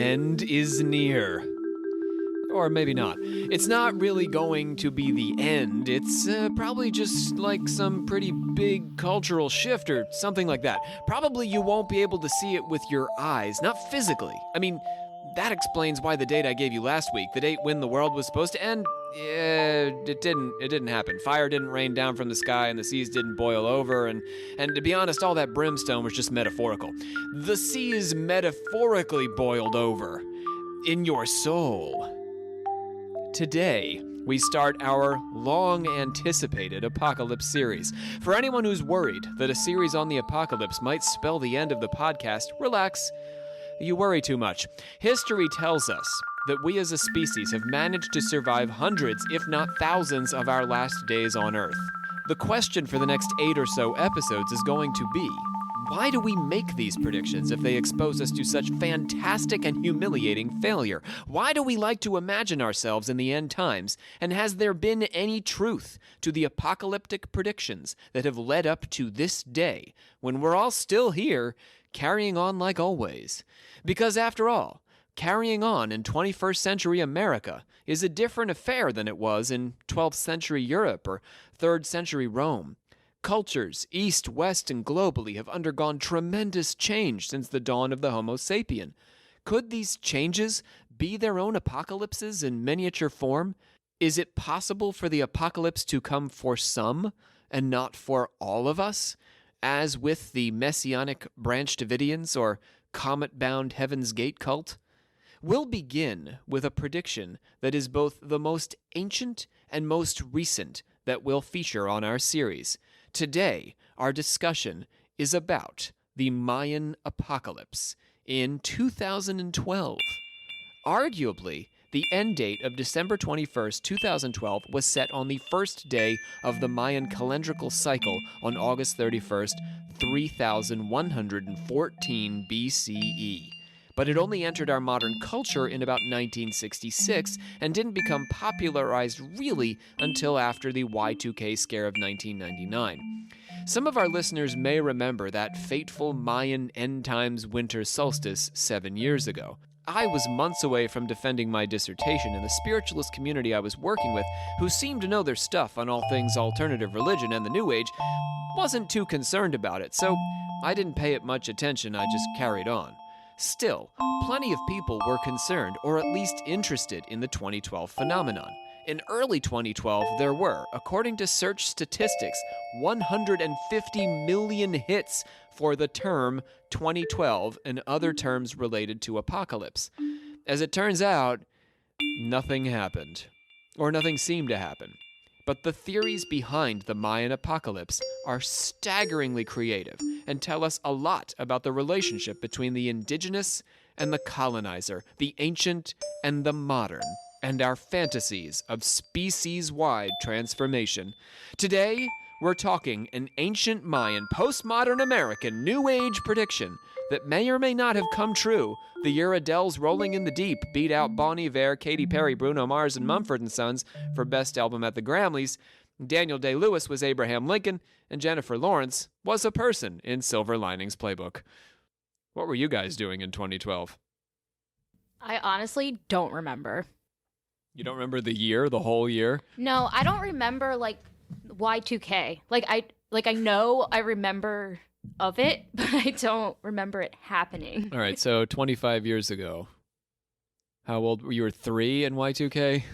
end is near. Or maybe not. It's not really going to be the end. It's probably just like some pretty big cultural shift or something like that. Probably you won't be able to see it with your eyes, not physically. I mean, that explains why the date I gave you last week, the date when the world was supposed to end, it didn't happen. Fire didn't rain down from the sky and the seas didn't boil over, and to be honest, all that brimstone was just metaphorical. The seas metaphorically boiled over in your soul. Today, we start our long-anticipated Apocalypse series. For anyone who's worried that a series on the apocalypse might spell the end of the podcast, relax. You worry too much. History tells us that we as a species have managed to survive hundreds, if not thousands, of our last days on Earth. The question for the next 8 or so episodes is going to be, why do we make these predictions if they expose us to such fantastic and humiliating failure? Why do we like to imagine ourselves in the end times? And has there been any truth to the apocalyptic predictions that have led up to this day, when we're all still here, carrying on like always? Because after all, carrying on in 21st century America is a different affair than it was in 12th century Europe or 3rd century Rome. Cultures, east, west, and globally, have undergone tremendous change since the dawn of the Homo sapien. Could these changes be their own apocalypses in miniature form? Is it possible for the apocalypse to come for some and not for all of us, as with the Messianic Branch Davidians or comet-bound Heaven's Gate cult? We'll begin with a prediction that is both the most ancient and most recent that we'll feature on our series. Today, our discussion is about the Mayan apocalypse in 2012. Arguably, the end date of December 21st, 2012 was set on the first day of the Mayan calendrical cycle on August 31st, 3114 BCE. But it only entered our modern culture in about 1966 and didn't become popularized really until after the Y2K scare of 1999. Some of our listeners may remember that fateful Mayan end times winter solstice 7 years ago. I was months away from defending my dissertation, and the spiritualist community I was working with, who seemed to know their stuff on all things alternative religion and the New Age, wasn't too concerned about it, so I didn't pay it much attention. I just carried on. Still, plenty of people were concerned, or at least interested, in the 2012 phenomenon. In early 2012, there were, according to search statistics, 150 million hits for the term 2012 and other terms related to apocalypse. As it turns out, nothing happened, or nothing seemed to happen. But the theories behind the Mayan apocalypse are staggeringly creative and tell us a lot about the relationship between the indigenous and the colonizer, the ancient and the modern, and our fantasies of species-wide transformation. Today, we're talking an ancient Mayan, postmodern American, New Age prediction that may or may not have come true the year Adele's Rolling in the Deep beat out Bon Iver, Katy Perry, Bruno Mars, and Mumford & Sons for Best Album at the Grammys. Daniel Day-Lewis was Abraham Lincoln, and Jennifer Lawrence was a person in Silver Linings Playbook. What were you guys doing in 2012? I honestly don't remember. You don't remember the year, the whole year? No, I don't remember, Y2K. I know I remember of it, but I don't remember it happening. All right, so 25 years ago. How old were you? 3 in Y2K?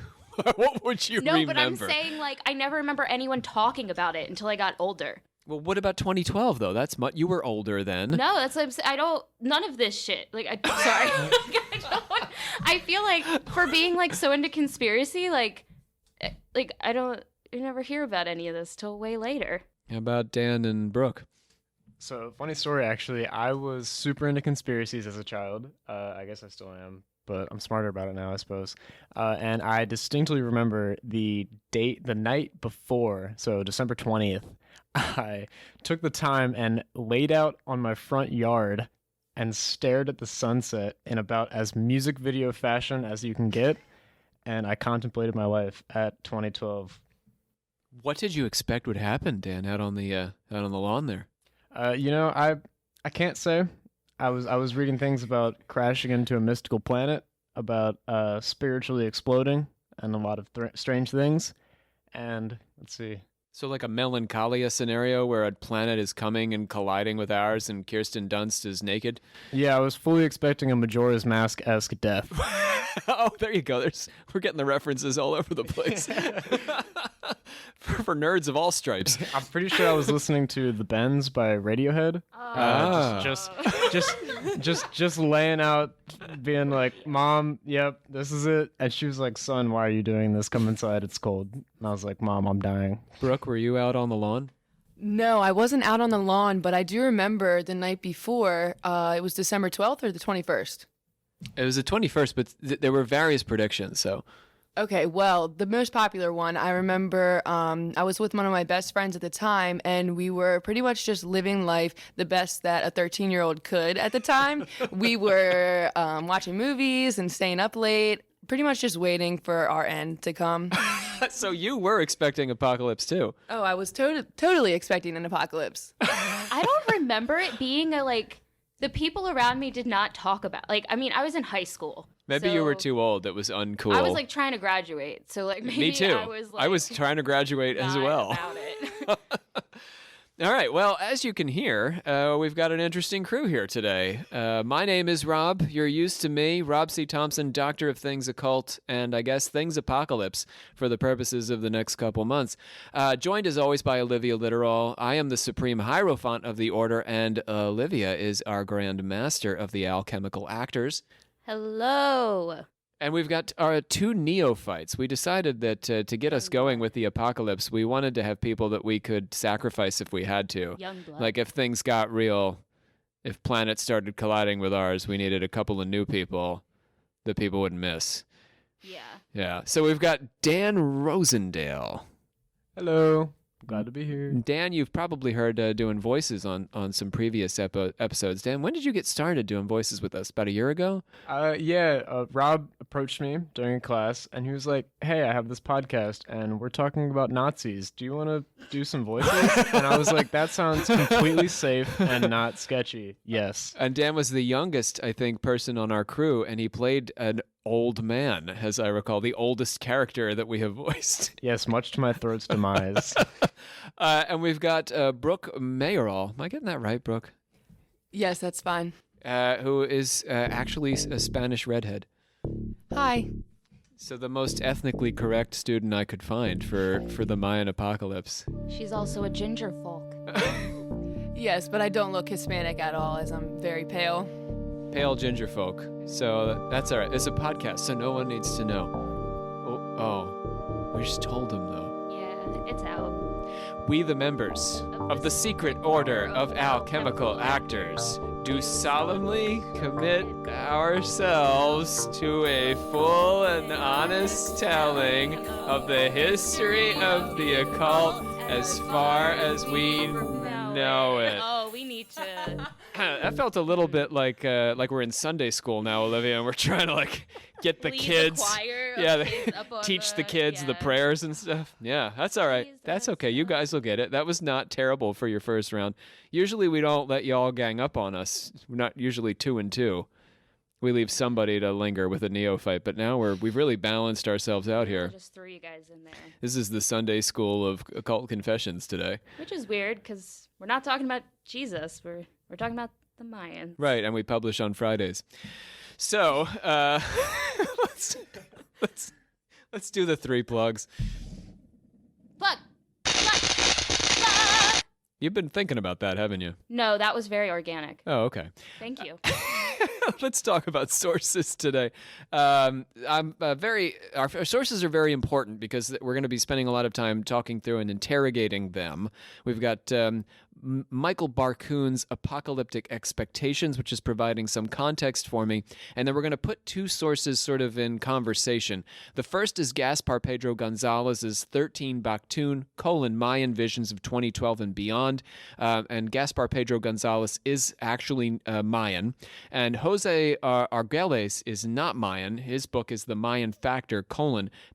What would you remember? No, but I'm saying, I never remember anyone talking about it until I got older. Well, what about 2012, though? You were older then. No, that's what I'm saying. None of this shit. Sorry. I feel like for being, so into conspiracy, you never hear about any of this till way later. How about Dan and Brooke? So, funny story, actually. I was super into conspiracies as a child. I guess I still am, but I'm smarter about it now, I suppose. And I distinctly remember the night before, so December 20th, I took the time and laid out on my front yard and stared at the sunset in about as music video fashion as you can get, and I contemplated my life at 2012. What did you expect would happen, Dan, out on the lawn there? I can't say. I was reading things about crashing into a mystical planet, about spiritually exploding, and a lot of strange things. And let's see. So like a Melancholia scenario where a planet is coming and colliding with ours and Kirsten Dunst is naked? Yeah, I was fully expecting a Majora's Mask-esque death. Oh, there you go. We're getting the references all over the place. for nerds of all stripes. I'm pretty sure I was listening to The Bends by Radiohead. Just laying out, being like, Mom, yep, this is it. And she was like, son, why are you doing this? Come inside, it's cold. And I was like, Mom, I'm dying. Brooke, were you out on the lawn? No, I wasn't out on the lawn, but I do remember the night before, it was December 12th or the 21st? It was the 21st, but there were various predictions, so... Okay, well, the most popular one, I remember I was with one of my best friends at the time, and we were pretty much just living life the best that a 13-year-old could at the time. We were watching movies and staying up late, pretty much just waiting for our end to come. So you were expecting apocalypse, too. Oh, I was totally expecting an apocalypse. I don't remember it being the people around me did not talk about, I mean, I was in high school. Maybe so you were too old. That was uncool. I was trying to graduate, so maybe Me too. I was trying to graduate as well. About it. All right. Well, as you can hear, we've got an interesting crew here today. My name is Rob. You're used to me, Rob C. Thompson, Doctor of Things Occult, and I guess Things Apocalypse for the purposes of the next couple months. Joined as always by Olivia Litterall. I am the Supreme Hierophant of the Order, and Olivia is our Grand Master of the Alchemical Actors. Hello. And we've got our two neophytes. We decided that to get us going with the apocalypse, we wanted to have people that we could sacrifice if we had to. Young blood. Like if things got real, if planets started colliding with ours, we needed a couple of new people that people would miss. Yeah. Yeah. So we've got Dan Rosendale. Hello. Glad to be here. Dan, you've probably heard doing voices on some previous episodes. Dan, when did you get started doing voices with us? About a year ago? Rob approached me during a class, and he was like, hey, I have this podcast, and we're talking about Nazis. Do you want to do some voices? And I was like, that sounds completely safe and not sketchy. Yes. And Dan was the youngest, I think, person on our crew, and he played an old man, as I recall, the oldest character that we have voiced. Yes, much to my throat's demise. And we've got Brooke Mayoral. Am I getting that right, Brooke? Yes, that's fine. Who is actually a Spanish redhead. Hi. So the most ethnically correct student I could find for the Mayan apocalypse. She's also a ginger folk. Yes, but I don't look Hispanic at all, as I'm very pale. Pale ginger folk. So that's all right. It's a podcast, so no one needs to know. Oh, we just told them, though. Yeah, it's out. We, the members of the Secret Order of Alchemical Actors, do solemnly commit ourselves to a full and honest telling of the history of the occult as far as we know it. Oh, we need to. That felt a little bit like we're in Sunday school now, Olivia, and we're trying to get the Lead kids, the choir of yeah, kids up on teach the kids the yeah. prayers and stuff. Yeah, that's all right. That's okay. You guys will get it. That was not terrible for your first round. Usually we don't let y'all gang up on us. We're not usually 2 and 2. We leave somebody to linger with a neophyte, but now we've really balanced ourselves out here. Just threw you guys in there. This is the Sunday school of occult confessions today. Which is weird because we're not talking about Jesus. We're talking about the Mayans. Right, and we publish on Fridays. So let's do the 3 plugs. Plug. You've been thinking about that, haven't you? No, that was very organic. Oh, okay. Thank you. Let's talk about sources today. Our sources are very important because we're going to be spending a lot of time talking through and interrogating them. We've got Michael Barkun's Apocalyptic Expectations, which is providing some context for me. And then we're going to put 2 sources sort of in conversation. The first is Gaspar Pedro Gonzalez's 13 Baktun, Mayan Visions of 2012 and Beyond. And Gaspar Pedro Gonzalez is actually Mayan. And Jose Argeles is not Mayan. His book is The Mayan Factor,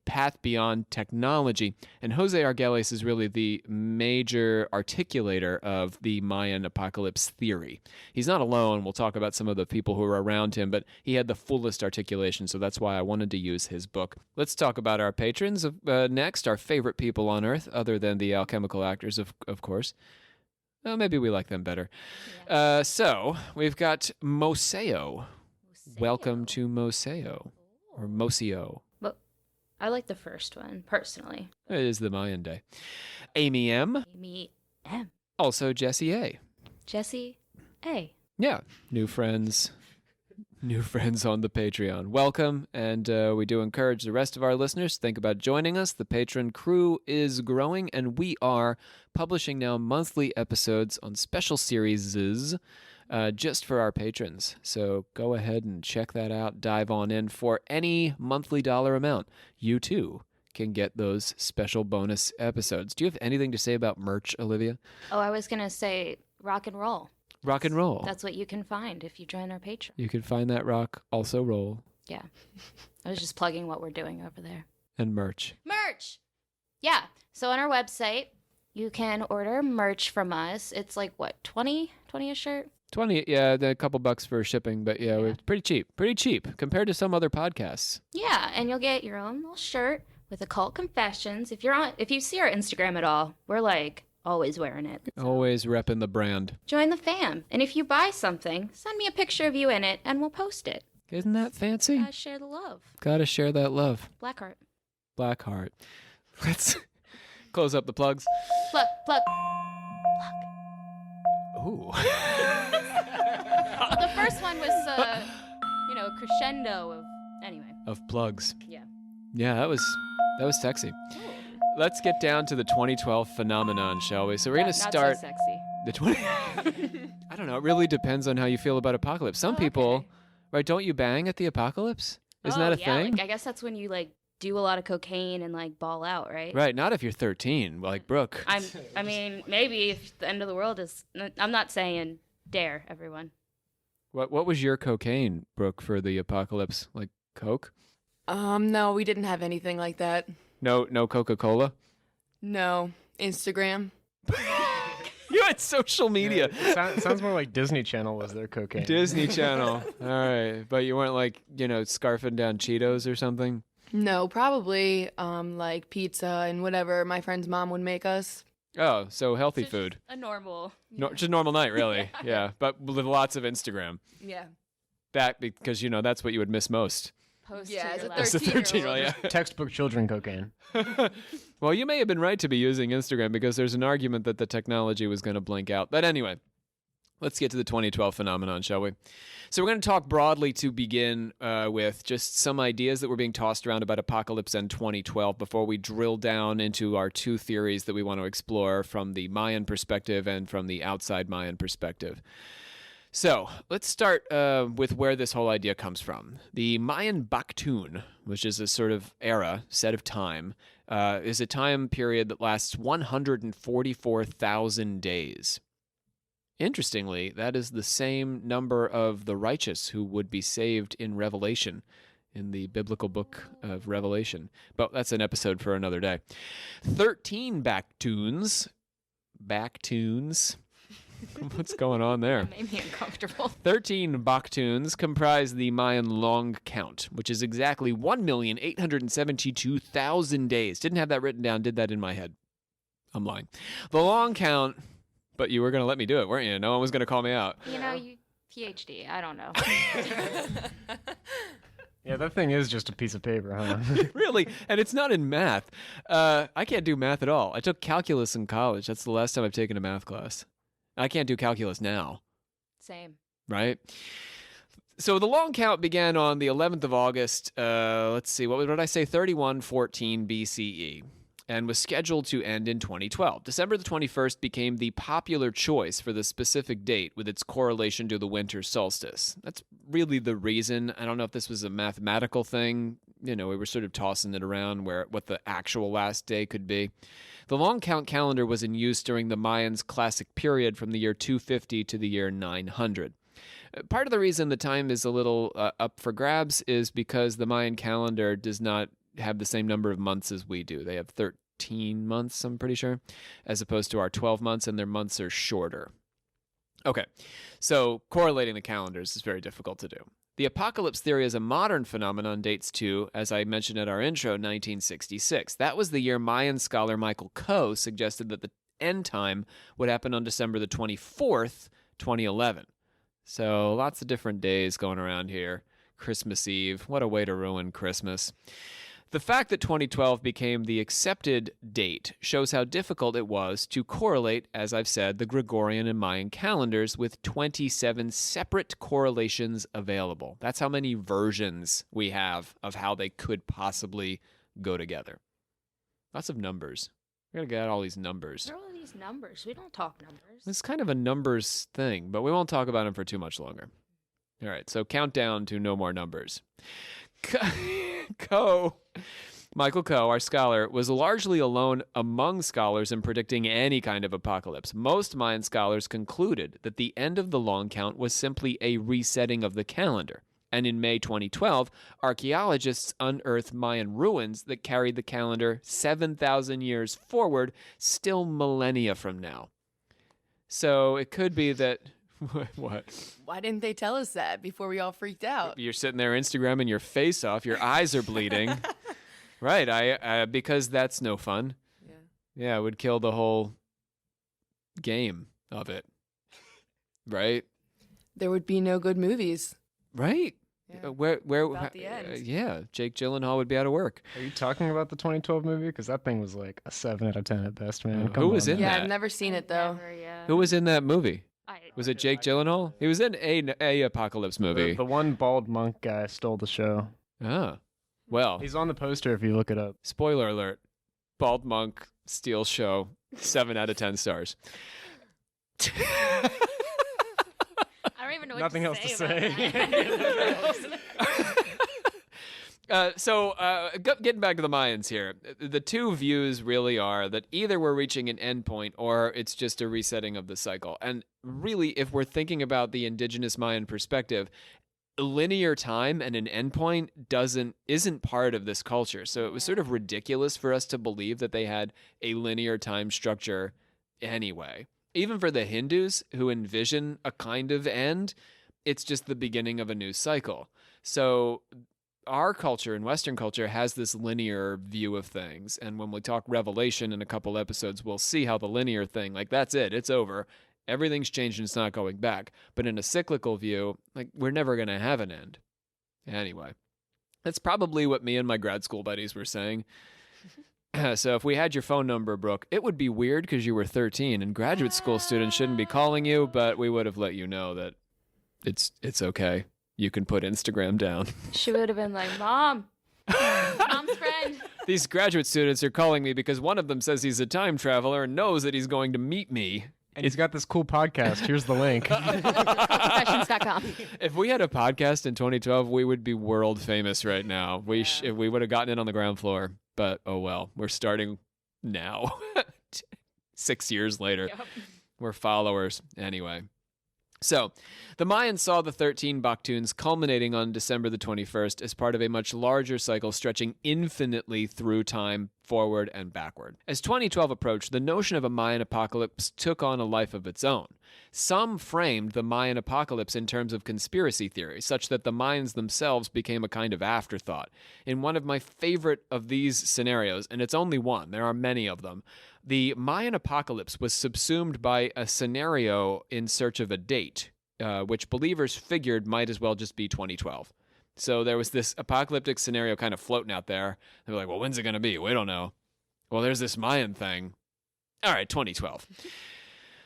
Path Beyond Technology. And Jose Argeles is really the major articulator of the Mayan apocalypse theory. He's not alone. We'll talk about some of the people who were around him, but he had the fullest articulation, so that's why I wanted to use his book. Let's talk about our patrons next, our favorite people on Earth, other than the alchemical actors, of course. Well, maybe we like them better. So we've got Moseo. Welcome to Moseo, or Moseo. But I like the first one, personally. It is the Mayan day. Amy M. Amy M. Also Jesse A. Jesse A. Yeah, new friends on the Patreon. Welcome, and we do encourage the rest of our listeners to think about joining us. The patron crew is growing, and we are publishing now monthly episodes on special series just for our patrons. So go ahead and check that out. Dive on in for any monthly dollar amount. You too can get those special bonus episodes. Do you have anything to say about merch, Olivia? Oh, I was going to say rock and roll. Rock and roll. That's what you can find if you join our Patreon. You can find that rock, also roll. Yeah. I was just plugging what we're doing over there. And merch. Merch! Yeah. So on our website, you can order merch from us. It's like, what, 20 a shirt? 20, yeah, a couple bucks for shipping, but yeah, it's pretty cheap compared to some other podcasts. Yeah, and you'll get your own little shirt with Occult Confessions. If you see our Instagram at all, we're like always wearing it. So Always repping the brand. join the fam. And if you buy something, send me a picture of you in it and we'll post it. Isn't that fancy? Gotta share the love. Gotta share that love. Blackheart. Blackheart. Let's close up the plugs. Plug. Ooh. The first one was, crescendo of, anyway. Of plugs. Yeah. Yeah, that was sexy. Ooh. Let's get down to the 2012 phenomenon, shall we? So we're going to start Not so sexy. the 20 I don't know, it really depends on how you feel about apocalypse. Some people, right, don't you bang at the apocalypse? Isn't that a thing? Like, I guess that's when you do a lot of cocaine and ball out, right? Right, not if you're 13, like Brooke. I mean, maybe if the end of the world is. I'm not saying dare everyone. What was your cocaine, Brooke, for the apocalypse? Like Coke? No, we didn't have anything like that. No Coca-Cola? No. Instagram. You had social media. It sounds more like Disney Channel was their cocaine. Disney Channel. All right. But you weren't scarfing down Cheetos or something? No, probably like pizza and whatever my friend's mom would make us. Oh, so healthy So just food. A normal. Just a normal night, really. Yeah, but with lots of Instagram. Yeah. That because that's what you would miss most. Post Yeah, to as your a left. As a 13-year-old, yeah. Textbook children cocaine. Well, you may have been right to be using Instagram because there's an argument that the technology was going to blink out. But anyway, let's get to the 2012 phenomenon, shall we? So we're going to talk broadly to begin with just some ideas that were being tossed around about apocalypse and 2012 before we drill down into our two theories that we want to explore from the Mayan perspective and from the outside Mayan perspective. So let's start with where this whole idea comes from. The Mayan Baktun, which is a sort of set of time, is a time period that lasts 144,000 days. Interestingly, that is the same number of the righteous who would be saved in Revelation, in the biblical book of Revelation. But that's an episode for another day. 13 Baktuns. What's going on there? That made me uncomfortable. 13 Baktuns comprise the Mayan long count, which is exactly 1,872,000 days. Didn't have that written down, did that in my head. I'm lying. The long count, but you were going to let me do it, weren't you? No one was going to call me out. You PhD. I don't know. Yeah, that thing is just a piece of paper, huh? Really? And it's not in math. I can't do math at all. I took calculus in college. That's the last time I've taken a math class. I can't do calculus now. Same. Right? So the long count began on the 11th of August, let's see, what did I say? 3114 BCE, and was scheduled to end in 2012. December the 21st became the popular choice for the specific date with its correlation to the winter solstice. That's really the reason. I don't know if this was a mathematical thing. We were sort of tossing it around what the actual last day could be. The long count calendar was in use during the Mayans' classic period from the year 250 to the year 900. Part of the reason the time is a little up for grabs is because the Mayan calendar does not have the same number of months as we do. They have 13 months, I'm pretty sure, as opposed to our 12 months, and their months are shorter. Okay, so correlating the calendars is very difficult to do. The apocalypse theory as a modern phenomenon dates to, as I mentioned at our intro, 1966. That was the year Mayan scholar Michael Coe suggested that the end time would happen on December the 24th, 2011. So lots of different days going around here. Christmas Eve, what a way to ruin Christmas. The fact that 2012 became the accepted date shows how difficult it was to correlate, as I've said, the Gregorian and Mayan calendars with 27 separate correlations available. That's how many versions we have of how they could possibly go together. Lots of numbers. We're going to get all these numbers. What are all these numbers? We don't talk numbers. It's kind of a numbers thing, but we won't talk about them for too much longer. All right, so countdown to no more numbers. Michael Coe, our scholar, was largely alone among scholars in predicting any kind of apocalypse. Most Mayan scholars concluded that the end of the long count was simply a resetting of the calendar. And in May 2012, archaeologists unearthed Mayan ruins that carried the calendar 7,000 years forward, still millennia from now. So it could be that... What? Why didn't they tell us that before we all freaked out? You're sitting there Instagramming your face off. Your eyes are bleeding. Right. I because that's no fun. Yeah, it would kill the whole game of it. Right? There would be no good movies. Right. Yeah. Where About the end. Yeah, Jake Gyllenhaal would be out of work. Are you talking about the 2012 movie? Because that thing was like a 7 out of 10 at best, man. Who was in Yeah, that? I've never seen it though. Never, yeah. Who was in that movie? I, Was it Jake Gyllenhaal? He was in a apocalypse movie. The one bald monk guy stole the show. Ah. Well, He's on the poster if you look it up. spoiler alert. Bald Monk steals show. 7 out of 10 stars. I don't even know what Nothing to else to say. say. About that. Getting back to the Mayans here, the two views really are that either we're reaching an endpoint or it's just a resetting of the cycle. And really, if we're thinking about the indigenous Mayan perspective, linear time and an endpoint isn't part of this culture. So it was sort of ridiculous for us to believe that they had a linear time structure anyway. Even for the Hindus who envision a kind of end, it's just the beginning of a new cycle. So our culture and Western culture has this linear view of things. And when we talk Revelation in a couple episodes, we'll see how the linear thing, like that's it, it's over. Everything's changed and it's not going back. But in a cyclical view, like we're never going to have an end. Anyway, that's probably what me and my grad school buddies were saying. So if we had your phone number, Brooke, it would be weird because you were 13 and graduate school students shouldn't be calling you, but we would have let you know that it's okay. You can put Instagram down. She would have been like, Mom's friend. These graduate students are calling me because one of them says he's a time traveler and knows that he's going to meet me. And he's got this cool podcast. Here's the link. Confessions.com. If we had a podcast in 2012, we would be world famous right now. We would have gotten it on the ground floor. But oh well, we're starting now. 6 years later. Yep. We're followers anyway. So, the Mayans saw the 13 Baktuns culminating on December the 21st as part of a much larger cycle stretching infinitely through time, forward and backward. As 2012 approached, the notion of a Mayan apocalypse took on a life of its own. Some framed the Mayan apocalypse in terms of conspiracy theory, such that the Mayans themselves became a kind of afterthought. In one of my favorite of these scenarios, and it's only one, there are many of them, the Mayan apocalypse was subsumed by a scenario in search of a date, which believers figured might as well just be 2012. So there was this apocalyptic scenario kind of floating out there. They were like, well, when's it going to be? We don't know. Well, there's this Mayan thing. All right, 2012.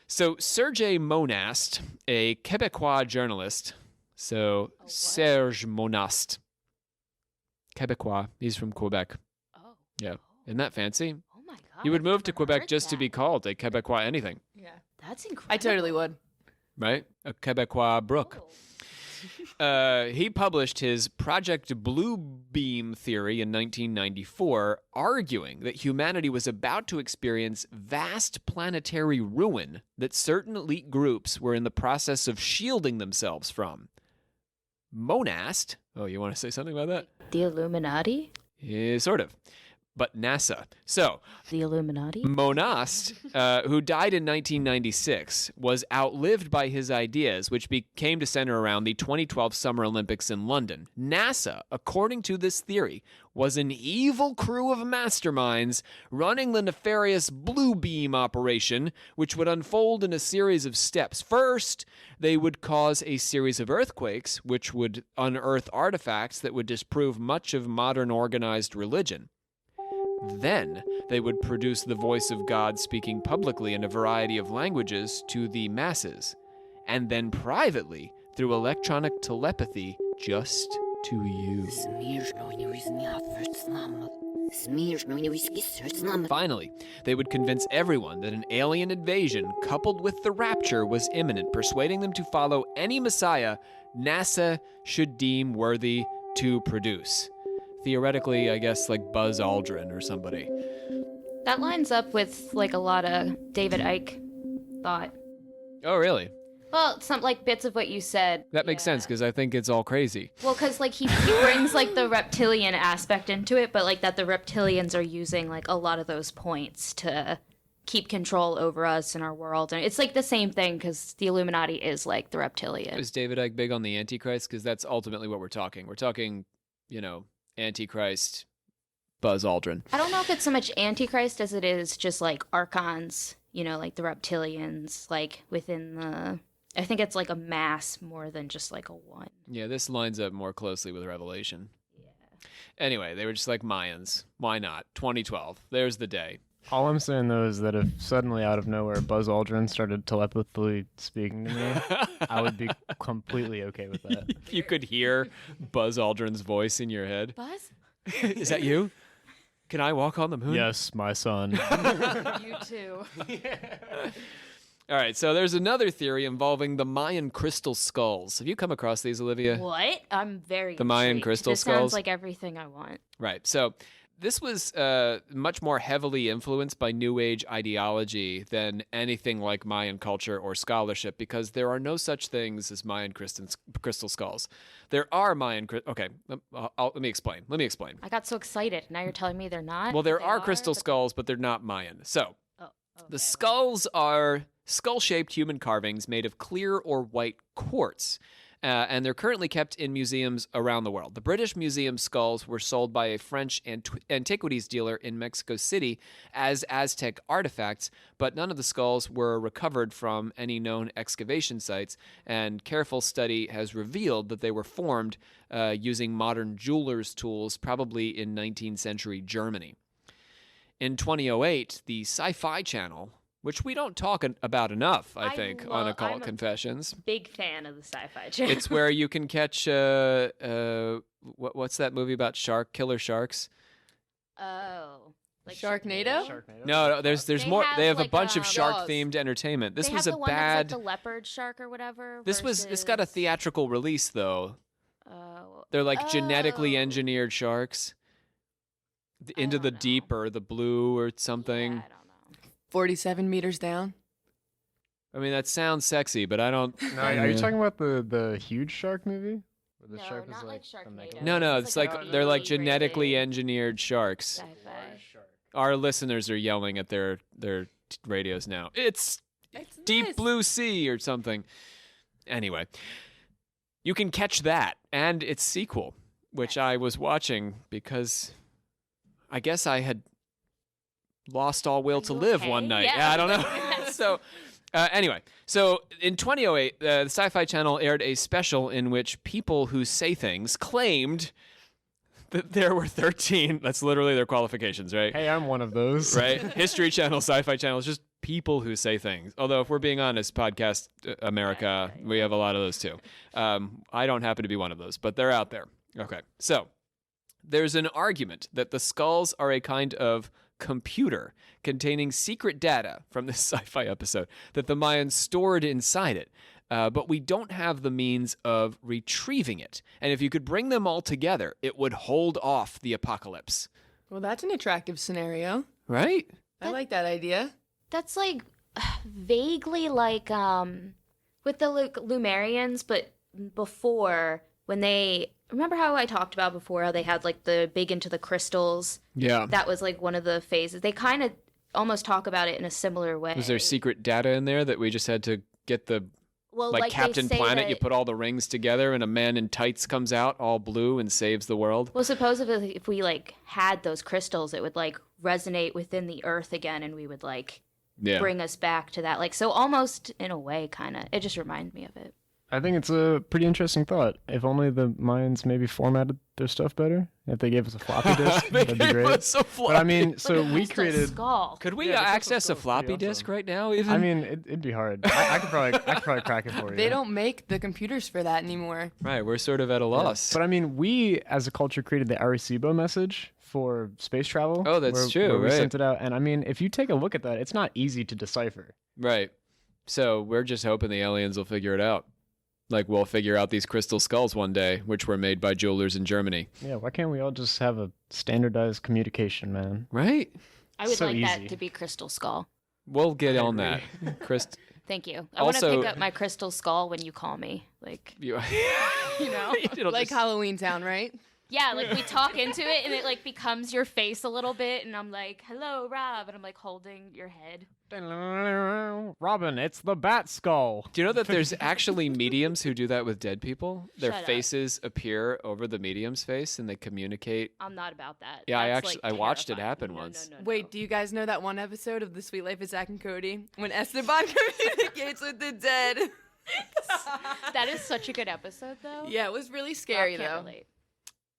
So Serge Monast, a Quebecois journalist, so Serge Monast, Quebecois, he's from Quebec. Oh. Yeah. Isn't that fancy? Oh my God. You would I've move to never Quebec heard just to that. be called a Quebecois anything, Yeah. That's incredible. I totally would. right? A Quebecois Brook. He published his Project Bluebeam theory in 1994, arguing that humanity was about to experience vast planetary ruin that certain elite groups were in the process of shielding themselves from. Monast, oh, you want to say something about that? The Illuminati? Yeah, sort of. but NASA. So, The Illuminati? Monast, who died in 1996, was outlived by his ideas, which came to center around the 2012 Summer Olympics in London. NASA, according to this theory, was an evil crew of masterminds running the nefarious Blue Beam operation, which would unfold in a series of steps. First, they would cause a series of earthquakes, which would unearth artifacts that would disprove much of modern organized religion. Then they would produce the voice of God speaking publicly in a variety of languages to the masses, and then privately through electronic telepathy just to you. Finally, they would convince everyone that an alien invasion coupled with the rapture was imminent, persuading them to follow any messiah NASA should deem worthy to produce. Theoretically, I guess like Buzz Aldrin or somebody. That lines up with like a lot of David Icke thought. Oh, really? Well, some like bits of what you said. That makes sense because I think it's all crazy. Well, because like he brings like the reptilian aspect into it, but like that the reptilians are using like a lot of those points to keep control over us and our world, and it's like the same thing because the Illuminati is like the reptilian. Is David Icke big on the Antichrist? Because that's ultimately what we're talking. We're talking, Antichrist, Buzz Aldrin. I don't know if it's so much Antichrist as it is just like archons, like the reptilians, like within the. I think it's like a mass more than just like a one. Yeah, this lines up more closely with Revelation. Yeah. Anyway, they were just like Mayans. Why not? 2012. There's the day. All I'm saying, though, is that if suddenly out of nowhere Buzz Aldrin started telepathically speaking to me, I would be completely okay with that. If you could hear Buzz Aldrin's voice in your head. Buzz? Is that you? Can I walk on the moon? Yes, my son. You too. All right, so there's another theory involving the Mayan crystal skulls. Have you come across these, Olivia? What? I'm very The Mayan intrigued. crystal this skulls? sounds like everything I want. Right. So this was much more heavily influenced by New Age ideology than anything like Mayan culture or scholarship, because there are no such things as Mayan crystal skulls. There are Mayan. Okay, let me explain. I got so excited. Now you're telling me they're not? Well, there They are crystal but- skulls, but they're not Mayan. So Okay. the skulls are skull-shaped human carvings made of clear or white quartz. And they're currently kept in museums around the world. The British Museum skulls were sold by a French antiquities dealer in Mexico City as Aztec artifacts, but none of the skulls were recovered from any known excavation sites, and careful study has revealed that they were formed using modern jeweler's tools, probably in 19th century Germany. In 2008, the Sci-Fi Channel, which we don't talk about enough, I think, on Occult I'm a Confessions. Big fan of the Sci-Fi Channel. It's where you can catch what's that movie about killer sharks? Oh, like Sharknado? No, there's They more. have, They have a like, bunch of Jaws. shark-themed entertainment. This They was have a the one bad. That's like the leopard shark or whatever. This got a versus- theatrical release though. Oh. They're like genetically Oh. engineered sharks. Into the don't deep or the blue or something. Yeah, I don't know. 47 meters down. I mean, that sounds sexy, but I don't. No, are you talking about the huge shark movie? Where the No, shark not is like the Sharknado. mega- No, It's it's like like a they're like really genetically rated engineered sharks. Sci-fi. Our listeners are yelling at their radios now. It's Deep nice. Blue Sea or something. Anyway, you can catch that and its sequel, which I was watching because I guess I had lost all will to you live okay? one night. Yeah. I don't know. So anyway, so in 2008, the Sci-Fi Channel aired a special in which people who say things claimed that there were 13. That's literally their qualifications, right? Hey, I'm one of those. Right? History Channel, Sci-Fi Channel, it's just people who say things. Although, if we're being honest, Podcast America, we have a lot of those too. I don't happen to be one of those, but they're out there. Okay, so there's an argument that the skulls are a kind of computer containing secret data from this sci-fi episode that the Mayans stored inside it. But we don't have the means of retrieving it. And if you could bring them all together, it would hold off the apocalypse. Well, that's an attractive scenario. Right? I like that idea. That's like vaguely like with the Lumerians, but before when they remember how I talked about before how they had like the big into the crystals? Yeah. That was like one of the phases. They kind of almost talk about it in a similar way. Was there secret data in there that we just had to get the Well, like they Captain say Planet? that- You put all the rings together, and a man in tights comes out all blue and saves the world. Well, supposedly if we like had those crystals, it would like resonate within the earth again, and we would like Yeah. bring us back to that. Like, so almost in a way, kind of. It just reminded me of it. I think it's a pretty interesting thought. If only the Mayans maybe formatted their stuff better. If they gave us a floppy disk, that'd be great. But I mean, so But a we crystal created. skull. Could we Yeah, the crystal access a skull's floppy pretty disk awesome. right now? Even I mean, it'd be hard. I could probably crack it for you. They don't make the computers for that anymore. right, we're sort of at a loss. But I mean, we as a culture created the Arecibo message for space travel. Oh, that's where, true, Where we right. sent it out, and I mean, if you take a look at that, it's not easy to decipher. Right. So we're just hoping the aliens will figure it out. Like we'll figure out these crystal skulls one day, which were made by jewelers in Germany. Yeah, why can't we all just have a standardized communication, man? Right? I would So like easy. that to be crystal skull. We'll get I on agree. that. Thank you. I want to Also- pick up my crystal skull when you call me. Like, You, you know? It'll Like just- Halloween Town, right? Yeah, like we talk into it and it like becomes your face a little bit and I'm like, "Hello, Rob." And I'm like holding your head. Robin, it's the bat skull. Do you know that there's actually mediums who do that with dead people? Their Shut up. faces appear over the medium's face and they communicate. I'm not about that. Yeah, I That's, actually- like, I watched it terrifying. happen No, once. no, no, Wait, no. do you guys know that one episode of The Sweet Life of Zack and Cody when Esteban communicates with the dead? That is such a good episode though. Yeah, it was really Rob scary can't though. relate.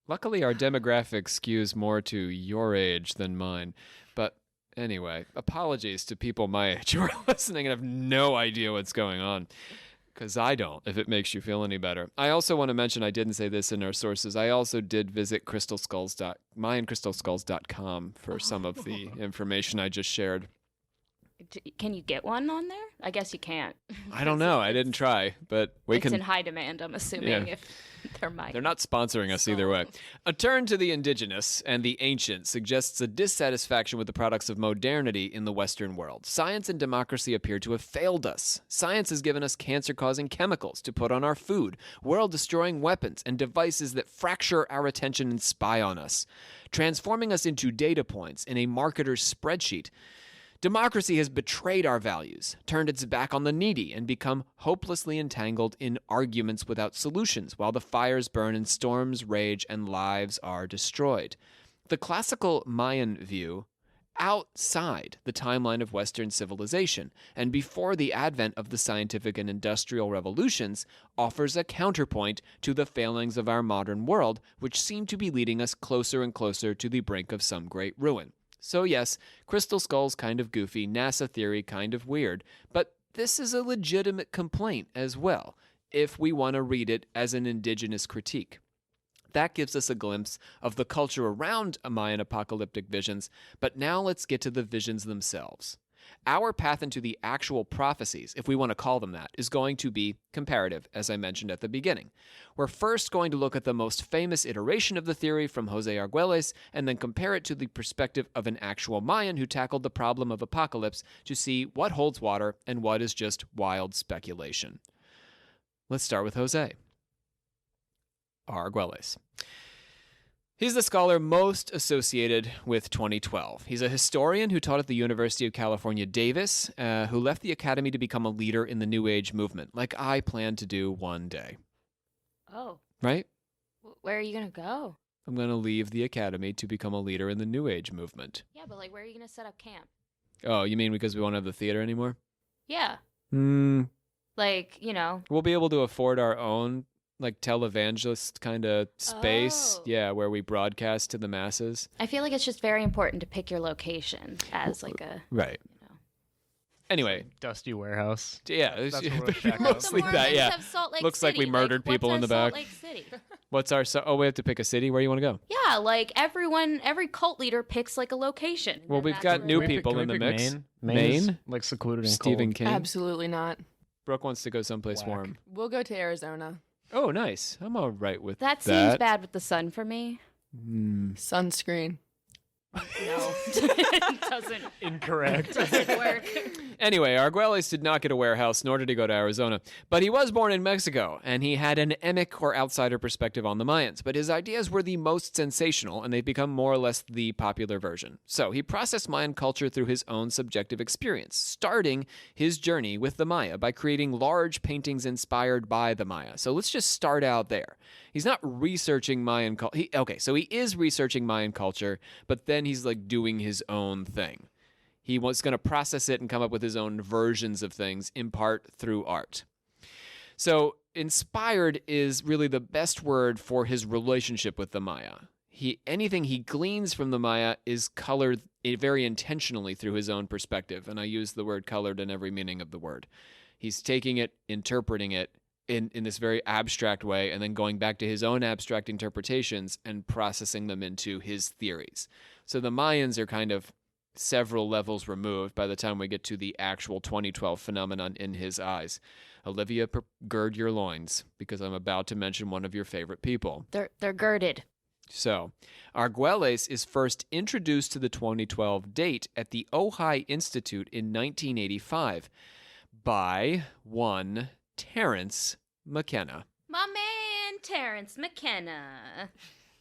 Luckily, our demographic skews more to your age than mine. But anyway, apologies to people my age who are listening and have no idea what's going on. Because I don't, if it makes you feel any better. I also want to mention, I didn't say this in our sources, I also did visit mayancrystalskulls.com for some of the information I just shared. Can you get one on there? I guess you can't. I don't know. I didn't try, but we It's can. in high demand, I'm assuming, Yeah. if they're mine. They're not sponsoring us either way. A turn to the indigenous and the ancient suggests a dissatisfaction with the products of modernity in the Western world. Science and democracy appear to have failed us. Science has given us cancer-causing chemicals to put on our food, world-destroying weapons, and devices that fracture our attention and spy on us, transforming us into data points in a marketer's spreadsheet. Democracy has betrayed our values, turned its back on the needy, and become hopelessly entangled in arguments without solutions while the fires burn and storms rage and lives are destroyed. The classical Mayan view, outside the timeline of Western civilization and before the advent of the scientific and industrial revolutions, offers a counterpoint to the failings of our modern world, which seem to be leading us closer and closer to the brink of some great ruin. So yes, crystal skulls kind of goofy, NASA theory kind of weird, but this is a legitimate complaint as well, if we want to read it as an indigenous critique. That gives us a glimpse of the culture around Mayan apocalyptic visions, but now let's get to the visions themselves. Our path into the actual prophecies, if we want to call them that, is going to be comparative, as I mentioned at the beginning. We're first going to look at the most famous iteration of the theory from Jose Arguelles, and then compare it to the perspective of an actual Mayan who tackled the problem of apocalypse to see what holds water and what is just wild speculation. Let's start with Jose Arguelles. He's the scholar most associated with 2012. He's a historian who taught at the University of California, Davis, who left the academy to become a leader in the New Age movement, like I plan to do one day. Oh, Right? where are you going to go? I'm going to leave the academy to become a leader in the New Age movement. Yeah, but like, where are you going to set up camp? Oh, you mean because we won't have the theater anymore? Yeah. Like, you know. We'll be able to afford our own, like, televangelist kind of space. Oh. Yeah, where we broadcast to the masses. I feel like it's just very important to pick your location as like a, Right. you know. Anyway, Dusty warehouse. yeah. That's where we'll shack Look, up. the Mostly Mormons that, yeah. have Salt Lake Looks like we City. murdered what's people in our the Salt back. Lake City? What's our... oh, we have to pick a city? Where do you want to go? Yeah, like every cult leader picks like a location. and Well, then we've that's got where- new Can we people can we in the pick mix. Maine? Maine? is, Maine? like secluded and Stephen cold. King. Absolutely not. Brooke wants to go someplace Whack. warm. We'll go to Arizona. Oh, nice. I'm all right with That seems bad with the sun for me. Mm. Sunscreen. No, it doesn't Incorrect. work. Anyway, Arguelles did not get a warehouse, nor did he go to Arizona. But he was born in Mexico, and he had an emic or outsider perspective on the Mayans. But his ideas were the most sensational, and they've become more or less the popular version. So he processed Mayan culture through his own subjective experience, starting his journey with the Maya by creating large paintings inspired by the Maya. So let's just start out there. He's not researching Mayan culture. So he is researching Mayan culture, but then he's like doing his own thing. He was going to process it and come up with his own versions of things, in part through art. So inspired is really the best word for his relationship with the Maya. Anything he gleans from the Maya is colored very intentionally through his own perspective, and I use the word colored in every meaning of the word. He's taking it, interpreting it in this very abstract way, and then going back to his own abstract interpretations and processing them into his theories. So the Mayans are kind of several levels removed by the time we get to the actual 2012 phenomenon in his eyes. Olivia, gird your loins, because I'm about to mention one of your favorite people. They're girded. So, Arguelles is first introduced to the 2012 date at the Ojai Institute in 1985 by one Terence McKenna. My man, Terrence McKenna.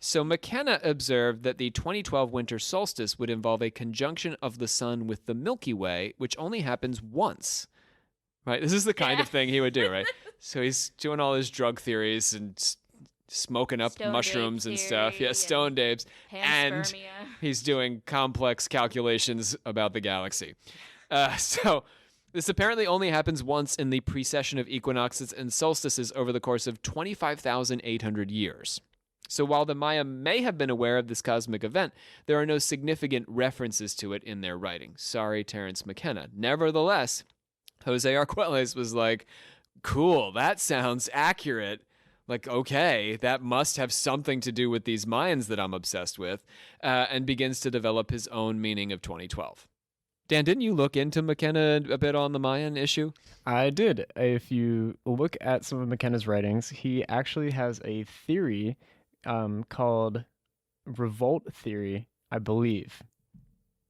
So McKenna observed that the 2012 winter solstice would involve a conjunction of the sun with the Milky Way, which only happens once. Right? This is the kind of thing he would do, right? So he's doing all his drug theories and smoking up Stoned mushrooms ape and stuff. theory, Yeah, stoned apes. And Panspermia. he's doing complex calculations about the galaxy. So this apparently only happens once in the precession of equinoxes and solstices over the course of 25,800 years. So while the Maya may have been aware of this cosmic event, there are no significant references to it in their writing. Sorry, Terence McKenna. Nevertheless, Jose Arguelles was like, cool, that sounds accurate. Like, okay, that must have something to do with these Mayans that I'm obsessed with, and begins to develop his own meaning of 2012. Dan, didn't you look into McKenna a bit on the Mayan issue? I did. If you look at some of McKenna's writings, he actually has a theory called revolt theory, I believe.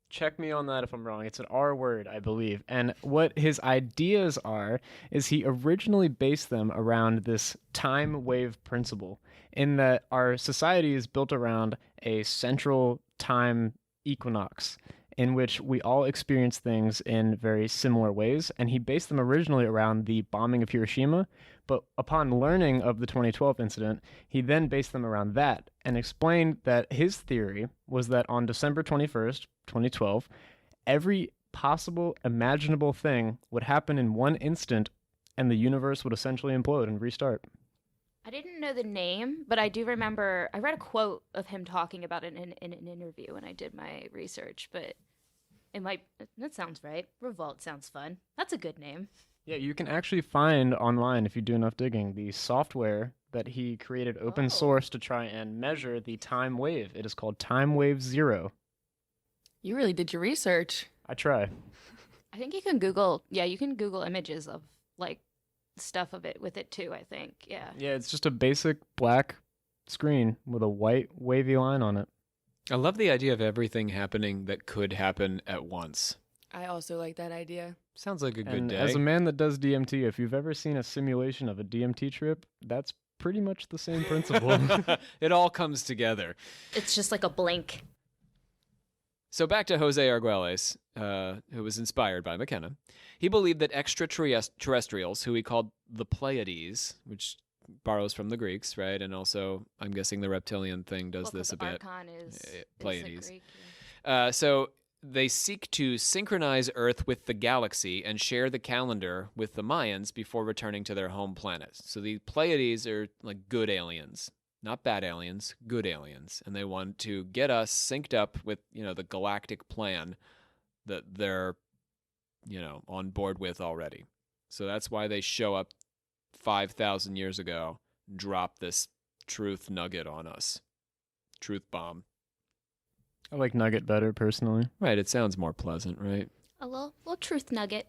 Check me on that if I'm wrong. It's an R word, I believe. And what his ideas are is he originally based them around this time wave principle, in that our society is built around a central time equinox in which we all experience things in very similar ways. And he based them originally around the bombing of Hiroshima, but upon learning of the 2012 incident, he then based them around that and explained that his theory was that on December 21st, 2012, every possible imaginable thing would happen in one instant, and the universe would essentially implode and restart. I didn't know the name, but I do remember I read a quote of him talking about it in an interview when I did my research, but that sounds right. Revolt sounds fun. That's a good name. Yeah, you can actually find online, if you do enough digging, the software that he created open source to try and measure the time wave. It is called Time Wave Zero. You really did your research. I try. I think you can Google images of like stuff of it with it too, I think. Yeah. Yeah, it's just a basic black screen with a white wavy line on it. I love the idea of everything happening that could happen at once. I also like that idea. Sounds like a good And day. as a man that does DMT, if you've ever seen a simulation of a DMT trip, that's pretty much the same principle. It all comes together. It's just like a blink. So back to Jose Arguelles, who was inspired by McKenna. He believed that extraterrestrials, who he called the Pleiades, which borrows from the Greeks, right? And also, I'm guessing the reptilian thing does this a bit. Archon is Pleiades. Greek, yeah. So they seek to synchronize Earth with the galaxy and share the calendar with the Mayans before returning to their home planet. So the Pleiades are like good aliens. Not bad aliens, good aliens. And they want to get us synced up with, the galactic plan that they're, on board with already. So that's why they show up 5,000 years ago, drop this truth nugget on us. Truth bomb. I like Nugget better, personally. Right, it sounds more pleasant, right? A little truth nugget.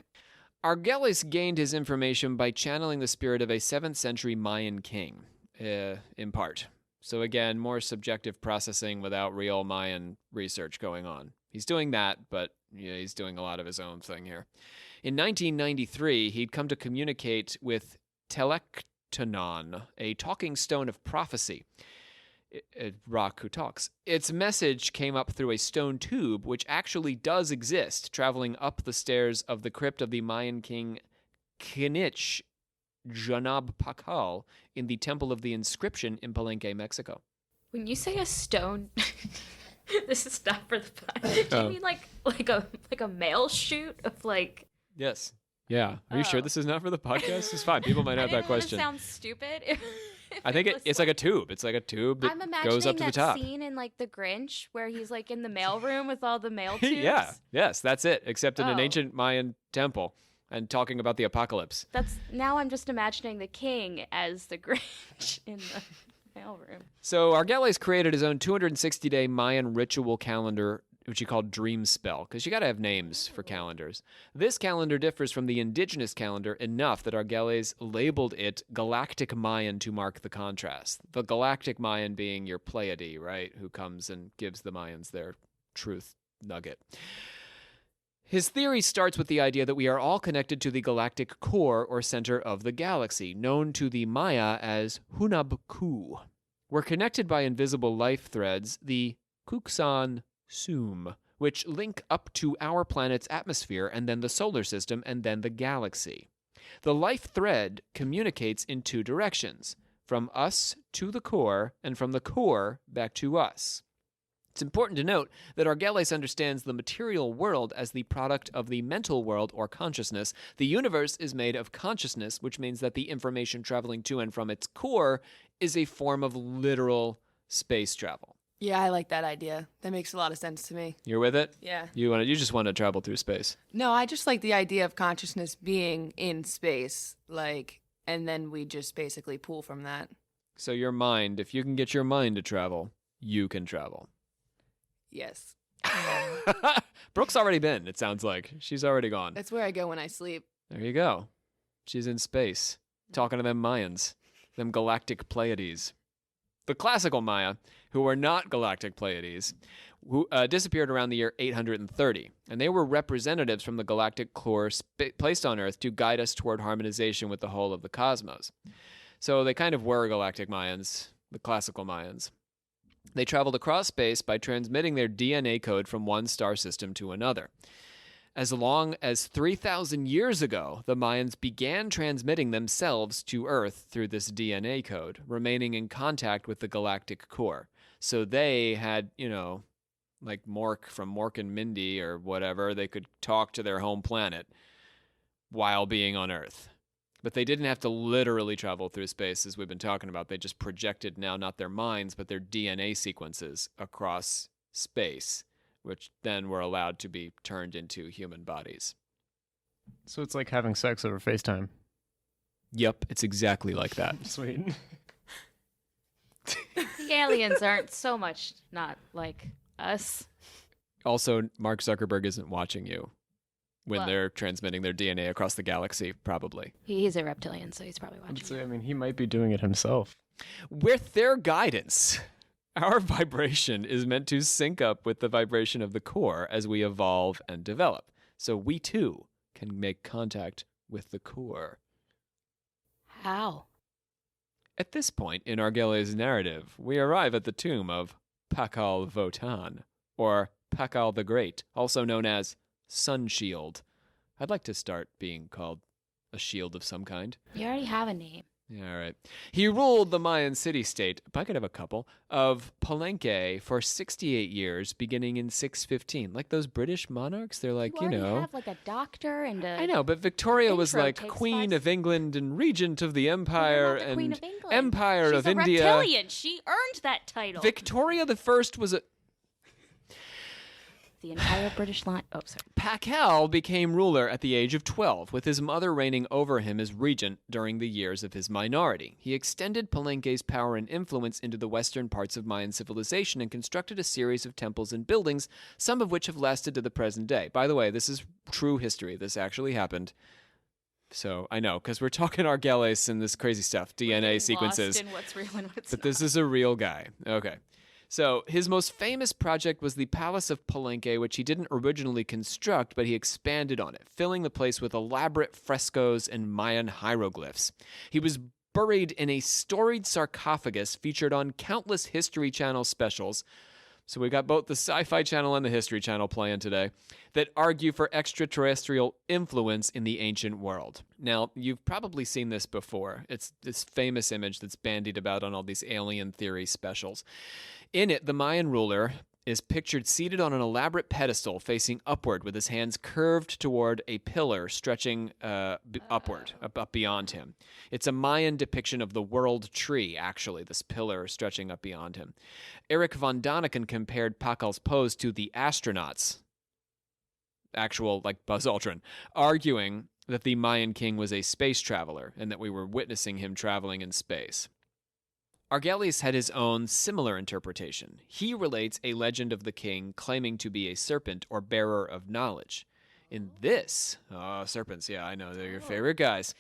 Arguelles gained his information by channeling the spirit of a 7th century Mayan king, in part. So again, more subjective processing without real Mayan research going on. He's doing that, but he's doing a lot of his own thing here. In 1993, he'd come to communicate with Telektonon, a talking stone of prophecy. A rock who talks. Its message came up through a stone tube, which actually does exist, traveling up the stairs of the crypt of the Mayan king Kinich Janab Pakal in the Temple of the Inscription in Palenque, Mexico. When you say a stone, this is not for the pod. Do you mean like a mail chute of like? Yes. Yeah. Are you sure this is not for the podcast? It's fine. People might have that question. Sounds stupid. If I think it's like a tube. It's like a tube that I'm imagining goes up to the top. that scene in like The Grinch where he's like in the mail room with all the mail tubes. Yeah. Yes, that's it. Except in an ancient Mayan temple and talking about the apocalypse. Now I'm just imagining the king as the Grinch in the mail room. So Argeles created his own 260-day Mayan ritual calendar, which he called Dream Spell, because you got to have names for calendars. This calendar differs from the indigenous calendar enough that Argeles labeled it Galactic Mayan to mark the contrast. The Galactic Mayan being your Pleiade, right, who comes and gives the Mayans their truth nugget. His theory starts with the idea that we are all connected to the galactic core or center of the galaxy, known to the Maya as Hunab-Ku. We're connected by invisible life threads, the Kuksan Sum, which link up to our planet's atmosphere and then the solar system and then the galaxy. The life thread communicates in two directions, from us to the core and from the core back to us. It's important to note that Argeles understands the material world as the product of the mental world or consciousness. The universe is made of consciousness, which means that the information traveling to and from its core is a form of literal space travel. Yeah, I like that idea. That makes a lot of sense to me. You're with it? Yeah. You just want to travel through space. No, I just like the idea of consciousness being in space, and then we just basically pull from that. So your mind, if you can get your mind to travel, you can travel. Yes. Brooke's already been, it sounds like. She's already gone. That's where I go when I sleep. There you go. She's in space, talking to them Mayans, them galactic Pleiades. The classical Maya, who were not galactic Pleiades, who disappeared around the year 830, and they were representatives from the galactic core placed on Earth to guide us toward harmonization with the whole of the cosmos. So they kind of were galactic Mayans, the classical Mayans. They traveled across space by transmitting their DNA code from one star system to another. As long as 3,000 years ago, the Mayans began transmitting themselves to Earth through this DNA code, remaining in contact with the galactic core. So they had, like Mork from Mork and Mindy or whatever, they could talk to their home planet while being on Earth. But they didn't have to literally travel through space, as we've been talking about. They just projected now not their minds, but their DNA sequences across space, which then were allowed to be turned into human bodies. So it's like having sex over FaceTime. Yep, it's exactly like that. Sweet. The aliens aren't so much not like us. Also, Mark Zuckerberg isn't watching you when Well- they're transmitting their DNA across the galaxy, probably. He's a reptilian, so he's probably watching. So, he might be doing it himself. With their guidance, our vibration is meant to sync up with the vibration of the core as we evolve and develop. So we too can make contact with the core. How? At this point in Argeles' narrative, we arrive at the tomb of Pakal Votan, or Pakal the Great, also known as Sun Shield. I'd like to start being called a shield of some kind. You already have a name. Yeah, all right. He ruled the Mayan city-state, if I could have a couple, of Palenque for 68 years, beginning in 615. Like those British monarchs, they're like, You already have like a doctor and a. I know, but Victoria was intro like takes Queen 5 of England and Regent of the You're Empire not the and Queen of England. Empire She's of a India. reptilian. She earned that title. Victoria the First was a... The entire British line. Oh, sorry. Pakal became ruler at the age of 12, with his mother reigning over him as regent during the years of his minority. He extended Palenque's power and influence into the western parts of Mayan civilization and constructed a series of temples and buildings, some of which have lasted to the present day. By the way, this is true history. This actually happened. So I know, because we're talking Argelis and this crazy stuff, DNA sequences. Lost in what's real and what's But not. this is a real guy. Okay. So his most famous project was the Palace of Palenque, which he didn't originally construct, but he expanded on it, filling the place with elaborate frescoes and Mayan hieroglyphs. He was buried in a storied sarcophagus featured on countless History Channel specials. So we got both the Sci-Fi Channel and the History Channel playing today that argue for extraterrestrial influence in the ancient world. Now, you've probably seen this before. It's this famous image that's bandied about on all these alien theory specials. In it, the Mayan ruler is pictured seated on an elaborate pedestal facing upward with his hands curved toward a pillar stretching upward, up beyond him. It's a Mayan depiction of the world tree, actually, this pillar stretching up beyond him. Eric von Daniken compared Pakal's pose to the astronauts, actual, like Buzz Aldrin, arguing that the Mayan king was a space traveler and that we were witnessing him traveling in space. Argelis had his own similar interpretation. He relates a legend of the king claiming to be a serpent or bearer of knowledge. In this, serpents, yeah, I know, they're your favorite guys.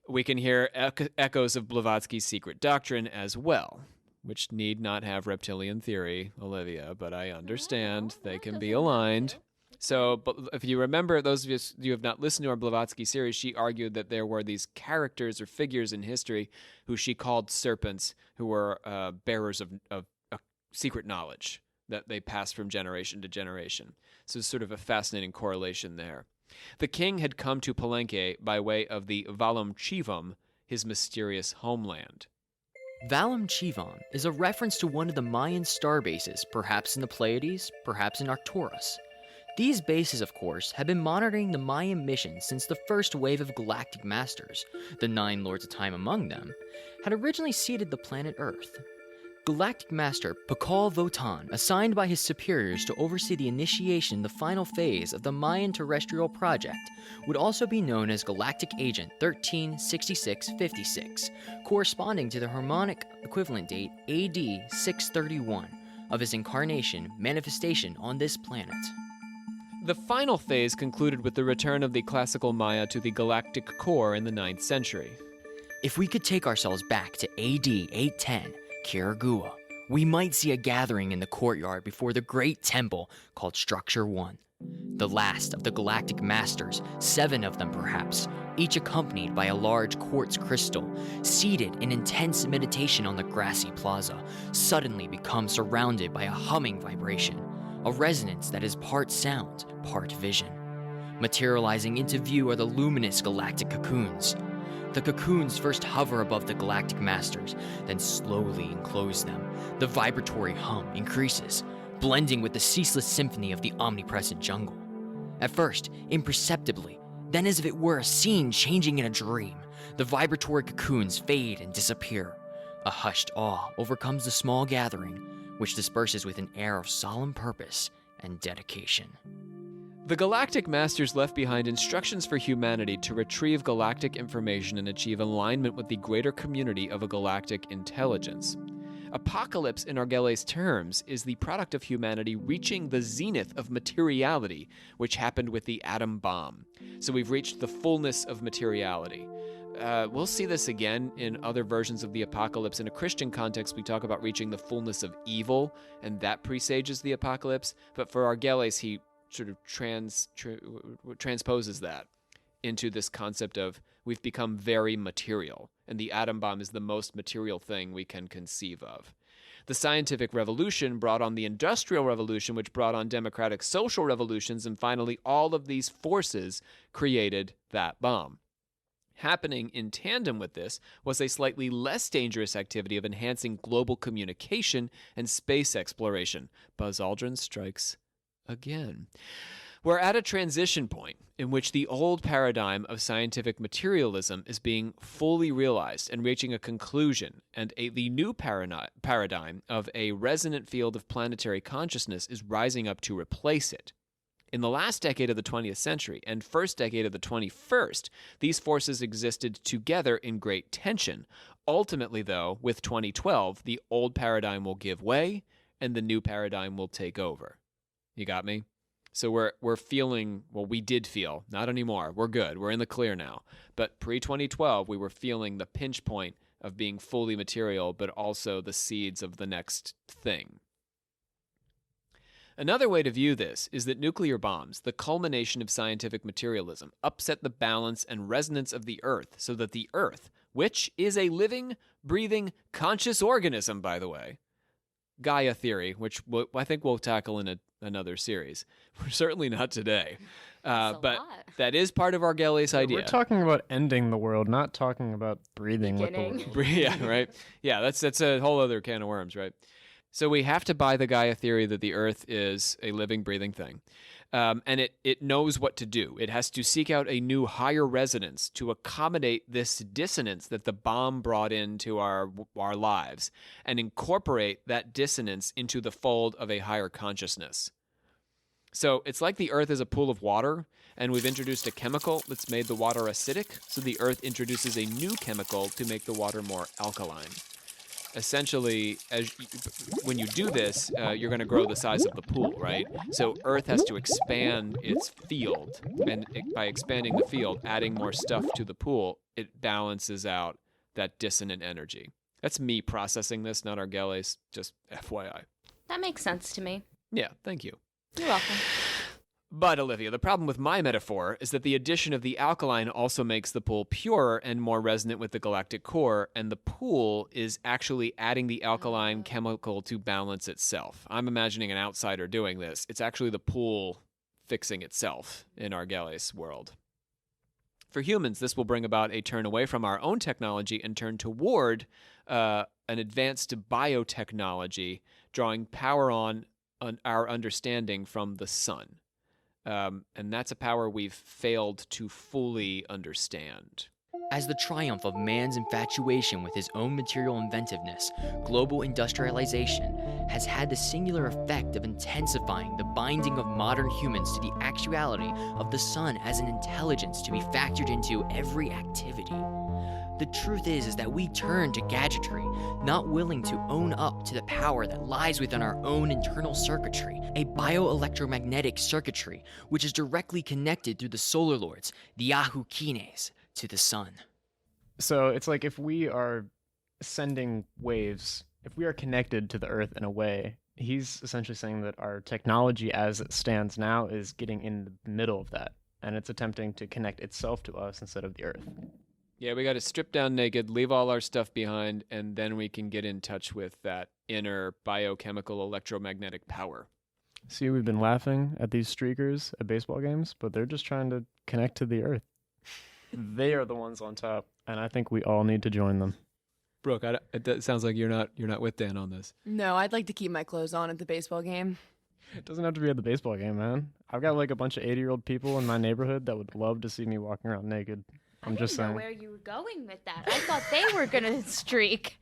We can hear echoes of Blavatsky's secret doctrine as well, which need not have reptilian theory, Olivia, but I understand they can be aligned. So, but if you remember, those of you who have not listened to our Blavatsky series, she argued that there were these characters or figures in history who she called serpents, who were bearers of secret knowledge that they passed from generation to generation. So it's sort of a fascinating correlation there. The king had come to Palenque by way of the Valum Chivam, his mysterious homeland. Valum Chivam is a reference to one of the Mayan star bases, perhaps in the Pleiades, perhaps in Arcturus. These bases, of course, have been monitoring the Mayan mission since the first wave of galactic masters, the 9 lords of time among them, had originally seeded the planet Earth. Galactic Master Pakal Votan, assigned by his superiors to oversee the initiation, the final phase of the Mayan terrestrial project, would also be known as Galactic Agent 136656, corresponding to the harmonic equivalent date AD 631 of his manifestation on this planet. The final phase concluded with the return of the classical Maya to the galactic core in the 9th century. If we could take ourselves back to AD 810, Kirigua, we might see a gathering in the courtyard before the great temple called Structure 1. The last of the galactic masters, 7 of them perhaps, each accompanied by a large quartz crystal, seated in intense meditation on the grassy plaza, suddenly become surrounded by a humming vibration, a resonance that is part sound, part vision. Materializing into view are the luminous galactic cocoons. The cocoons first hover above the galactic masters, then slowly enclose them. The vibratory hum increases, blending with the ceaseless symphony of the omnipresent jungle. At first, imperceptibly, then as if it were a scene changing in a dream, the vibratory cocoons fade and disappear. A hushed awe overcomes the small gathering, which disperses with an air of solemn purpose and dedication. The Galactic Masters left behind instructions for humanity to retrieve galactic information and achieve alignment with the greater community of a galactic intelligence. Apocalypse, in Argelis' terms, is the product of humanity reaching the zenith of materiality, which happened with the atom bomb. So we've reached the fullness of materiality. We'll see this again in other versions of the apocalypse. In a Christian context, we talk about reaching the fullness of evil, and that presages the apocalypse. But for Argelis, he sort of transposes that into this concept of we've become very material, and the atom bomb is the most material thing we can conceive of. The scientific revolution brought on the industrial revolution, which brought on democratic social revolutions, and finally all of these forces created that bomb. Happening in tandem with this was a slightly less dangerous activity of enhancing global communication and space exploration. Buzz Aldrin strikes again. We're at a transition point in which the old paradigm of scientific materialism is being fully realized and reaching a conclusion, and the new paradigm of a resonant field of planetary consciousness is rising up to replace it. In the last decade of the 20th century and first decade of the 21st, these forces existed together in great tension. Ultimately, though, with 2012, the old paradigm will give way and the new paradigm will take over. You got me? So we're feeling, well, we did feel, not anymore. We're good. We're in the clear now. But pre-2012, we were feeling the pinch point of being fully material, but also the seeds of the next thing. Another way to view this is that nuclear bombs, the culmination of scientific materialism, upset the balance and resonance of the Earth so that the Earth, which is a living, breathing, conscious organism, by the way, Gaia theory, which I think we'll tackle in another series. We're certainly not today. But lot. that is part of Argelius' idea. We're talking about ending the world, not talking about breathing with the Beginning. world. Yeah, right? Yeah, that's a whole other can of worms, right? So we have to buy the Gaia theory that the Earth is a living, breathing thing. And it knows what to do. It has to seek out a new higher resonance to accommodate this dissonance that the bomb brought into our lives and incorporate that dissonance into the fold of a higher consciousness. So it's like the Earth is a pool of water, and we've introduced a chemical that's made the water acidic, so the Earth introduces a new chemical to make the water more alkaline. Essentially, when you do this, you're going to grow the size of the pool, right? So Earth has to expand its field, and by expanding the field, adding more stuff to the pool, it balances out that dissonant energy. That's me processing this, not Argelius, just FYI. That makes sense to me. Yeah, thank you. You're welcome. But, Olivia, the problem with my metaphor is that the addition of the alkaline also makes the pool purer and more resonant with the galactic core, and the pool is actually adding the alkaline chemical to balance itself. I'm imagining an outsider doing this. It's actually the pool fixing itself in Argelius' world. For humans, this will bring about a turn away from our own technology and turn toward an advanced biotechnology, drawing power on our understanding from the sun. And that's a power we've failed to fully understand. As the triumph of man's infatuation with his own material inventiveness, global industrialization has had the singular effect of intensifying the binding of modern humans to the actuality of the sun as an intelligence to be factored into every activity. The truth is that we turn to gadgetry, not willing to own up to the power that lies within our own internal circuitry, a bioelectromagnetic circuitry which is directly connected through the solar lords, the Ahukines, to the sun. So it's like if we are sending waves, if we are connected to the Earth in a way, he's essentially saying that our technology as it stands now is getting in the middle of that, and it's attempting to connect itself to us instead of the Earth. Yeah, we got to strip down naked, leave all our stuff behind, and then we can get in touch with that inner biochemical electromagnetic power. See, we've been laughing at these streakers at baseball games, but they're just trying to connect to the Earth. They are the ones on top, and I think we all need to join them. Brooke, it sounds like you're not with Dan on this. No, I'd like to keep my clothes on at the baseball game. It doesn't have to be at the baseball game, man. I've got like a bunch of 80-year-old people in my neighborhood that would love to see me walking around naked. I'm just I didn't saying. know where you were going with that. I thought they were gonna streak.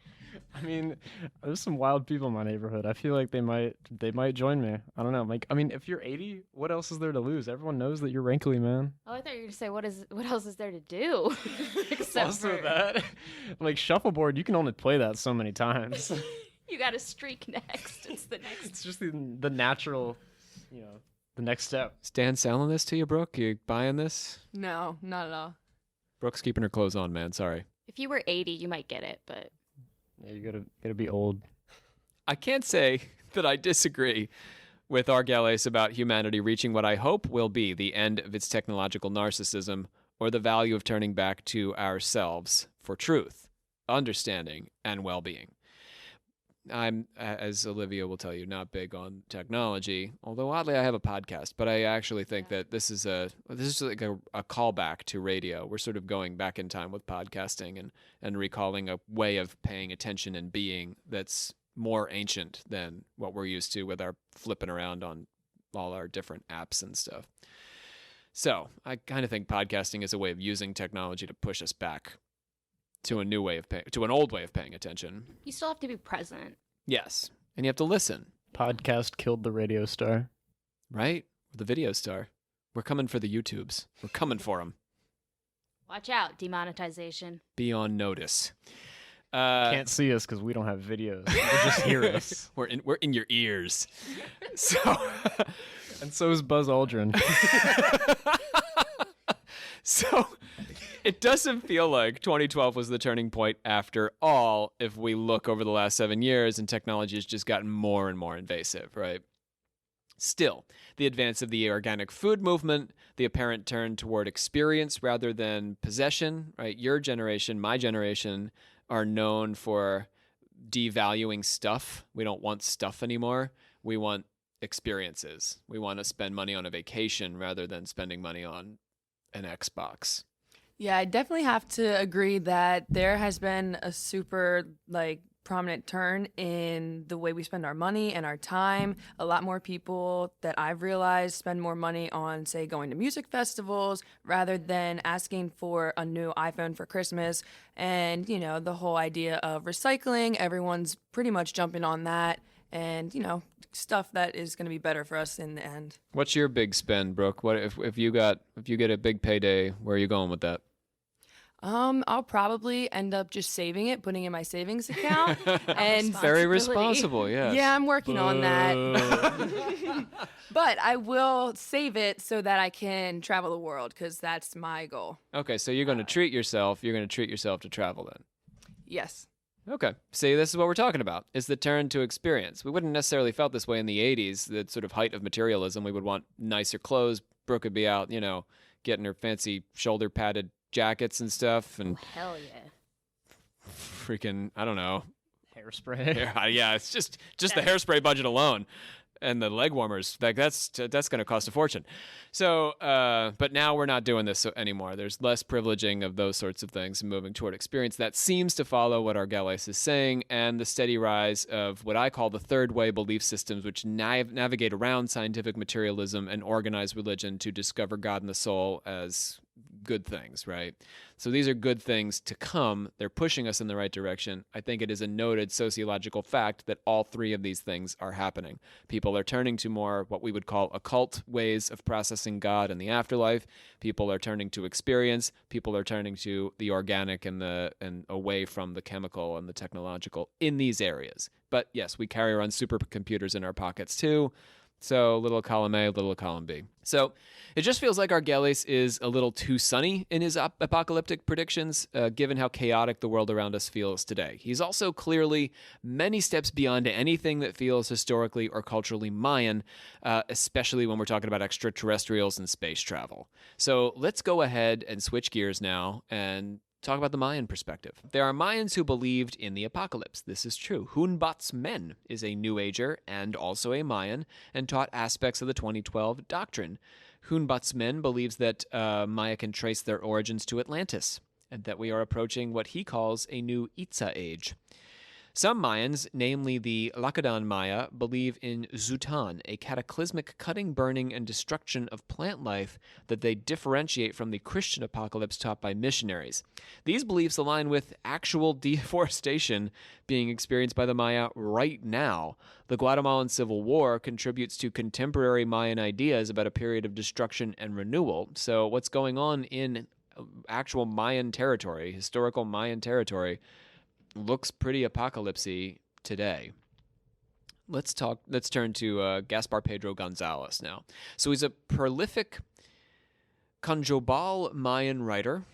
I mean, there's some wild people in my neighborhood. I feel like they might join me. I don't know. Like, I mean, if you're 80, what else is there to lose? Everyone knows that you're wrinkly, man. Oh, I thought you were gonna say what else is there to do? Except Also for that, like shuffleboard, you can only play that so many times. you got to streak next. It's the next. It's just the natural, the next step. Is Dan selling this to you, Brooke? You buying this? No, not at all. Brooke's keeping her clothes on, man. Sorry. If you were 80, you might get it, but Yeah, you gotta be old. I can't say that I disagree with Argelius about humanity reaching what I hope will be the end of its technological narcissism, or the value of turning back to ourselves for truth, understanding, and well-being. I'm, as Olivia will tell you, not big on technology, although oddly I have a podcast, but I actually think that this is like a callback to radio. We're sort of going back in time with podcasting and recalling a way of paying attention and being that's more ancient than what we're used to with our flipping around on all our different apps and stuff. So I kind of think podcasting is a way of using technology to push us back to a new way of to an old way of paying attention. you still have to be present. Yes, and you have to listen, Podcast killed the radio star. right? The video star. We're coming for the YouTubes. We're coming for them. Watch out, demonetization. Be on notice. Can't see us because we don't have videos. They just hear us. We're in your ears. So, And so is Buzz Aldrin. so it doesn't feel like 2012 was the turning point after all if we look over the last 7 years and technology has just gotten more and more invasive, right? Still, the advance of the organic food movement, the apparent turn toward experience rather than possession, right? Your generation, my generation, are known for devaluing stuff. We don't want stuff anymore. We want experiences. We want to spend money on a vacation rather than spending money on an Xbox. Yeah, I definitely have to agree that there has been a super prominent turn in the way we spend our money and our time. A lot more people that I've realized spend more money on, say, going to music festivals rather than asking for a new iPhone for Christmas. And, the whole idea of recycling, everyone's pretty much jumping on that. And, stuff that is going to be better for us in the end. What's your big spend, Brooke? What if you get a big payday, where are you going with that? I'll probably end up just saving it, putting it in my savings account. And Very responsible, yes. yeah, I'm working on that. But I will save it so that I can travel the world, because that's my goal. Okay, so you're going to treat yourself. You're going to treat yourself to travel then. Yes. Okay. See, this is what we're talking about. Is the turn to experience. We wouldn't necessarily felt this way in the 80s, the sort of height of materialism. We would want nicer clothes. Brooke would be out, getting her fancy shoulder padded jackets and stuff, and Hell yeah. freaking, I don't know. Hairspray. Yeah, it's just the hairspray budget alone. And the leg warmers, that's going to cost a fortune. So, but now we're not doing this anymore. There's less privileging of those sorts of things and moving toward experience. That seems to follow what Argelis is saying, and the steady rise of what I call the third way belief systems, which navigate around scientific materialism and organize religion to discover God and the soul as good things, right? So these are good things to come. They're pushing us in the right direction. I think it is a noted sociological fact that all three of these things are happening. People are turning to more what we would call occult ways of processing God and the afterlife. People are turning to experience. People are turning to the organic and away from the chemical and the technological in these areas. But yes, we carry around supercomputers in our pockets too. So little column A, little column B. So it just feels like Argelis is a little too sunny in his apocalyptic predictions, given how chaotic the world around us feels today. He's also clearly many steps beyond anything that feels historically or culturally Mayan, especially when we're talking about extraterrestrials and space travel. So let's go ahead and switch gears now and talk about the Mayan perspective. There are Mayans who believed in the apocalypse. This is true. Hunbat's Men is a New Ager and also a Mayan and taught aspects of the 2012 doctrine. Hunbat's Men believes that Maya can trace their origins to Atlantis and that we are approaching what he calls a new Itza age. Some Mayans, namely the Lakadan Maya, believe in Zutan, a cataclysmic cutting, burning, and destruction of plant life that they differentiate from the Christian apocalypse taught by missionaries. These beliefs align with actual deforestation being experienced by the Maya right now. The Guatemalan Civil War contributes to contemporary Mayan ideas about a period of destruction and renewal. So what's going on in actual Mayan territory, historical Mayan territory, looks pretty apocalypsy today. Let's turn to Gaspar Pedro Gonzalez now. So he's a prolific Conjobal Mayan writer,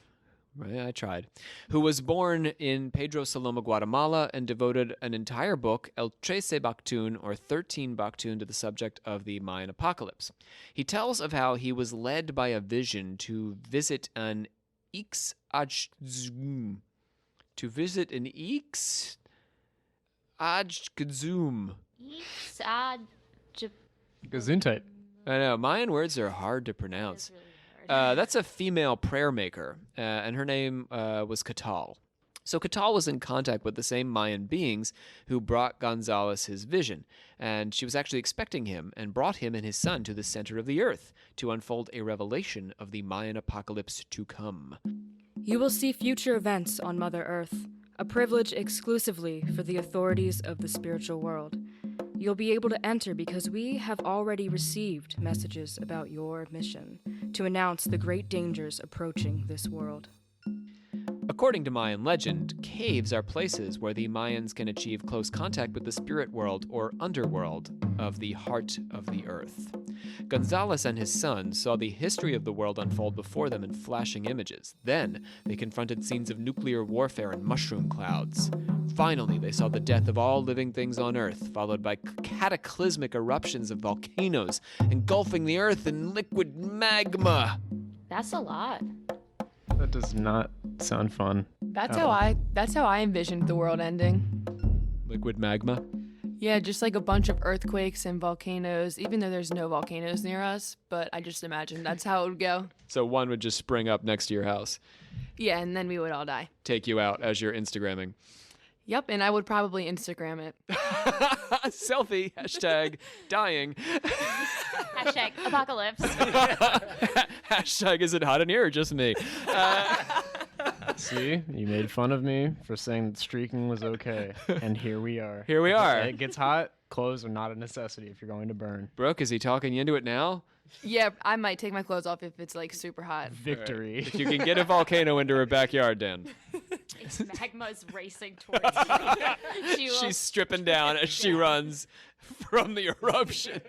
right, I tried, who was born in Pedro Saloma, Guatemala, and devoted an entire book, El Trece Baktun, or 13 Baktun, to the subject of the Mayan apocalypse. He tells of how he was led by a vision to visit an Ix'ajzum, Ix'ajzum. Gesundheit. I know, Mayan words are hard to pronounce. That's a female prayer maker, and her name was Catal. So Catal was in contact with the same Mayan beings who brought Gonzalez his vision, and she was actually expecting him and brought him and his son to the center of the earth to unfold a revelation of the Mayan apocalypse to come. You will see future events on Mother Earth, a privilege exclusively for the authorities of the spiritual world. You'll be able to enter because we have already received messages about your mission to announce the great dangers approaching this world. According to Mayan legend, caves are places where the Mayans can achieve close contact with the spirit world or underworld of the heart of the earth. Gonzalez and his son saw the history of the world unfold before them in flashing images. Then, they confronted scenes of nuclear warfare and mushroom clouds. Finally, they saw the death of all living things on Earth, followed by cataclysmic eruptions of volcanoes engulfing the Earth in liquid magma. That's a lot. That does not sound fun. That's how I envisioned the world ending. Liquid magma? Yeah, just like a bunch of earthquakes and volcanoes, even though there's no volcanoes near us, but I just imagined that's how it would go. So one would just spring up next to your house, Yeah, and then we would all die. take you out as you're Instagramming. Yep, and I would probably Instagram it. Selfie, hashtag dying. Hashtag apocalypse. Hashtag is it hot in here or just me? See, you made fun of me for saying that streaking was okay, and here we are. Here we are. It gets hot. Clothes are not a necessity if you're going to burn. Brooke, is he talking you into it now? Yeah, I might take my clothes off if it's like super hot. Victory. If you can get a volcano into her backyard, Dan. Magma's racing towards you. She's stripping down as she runs from the eruption.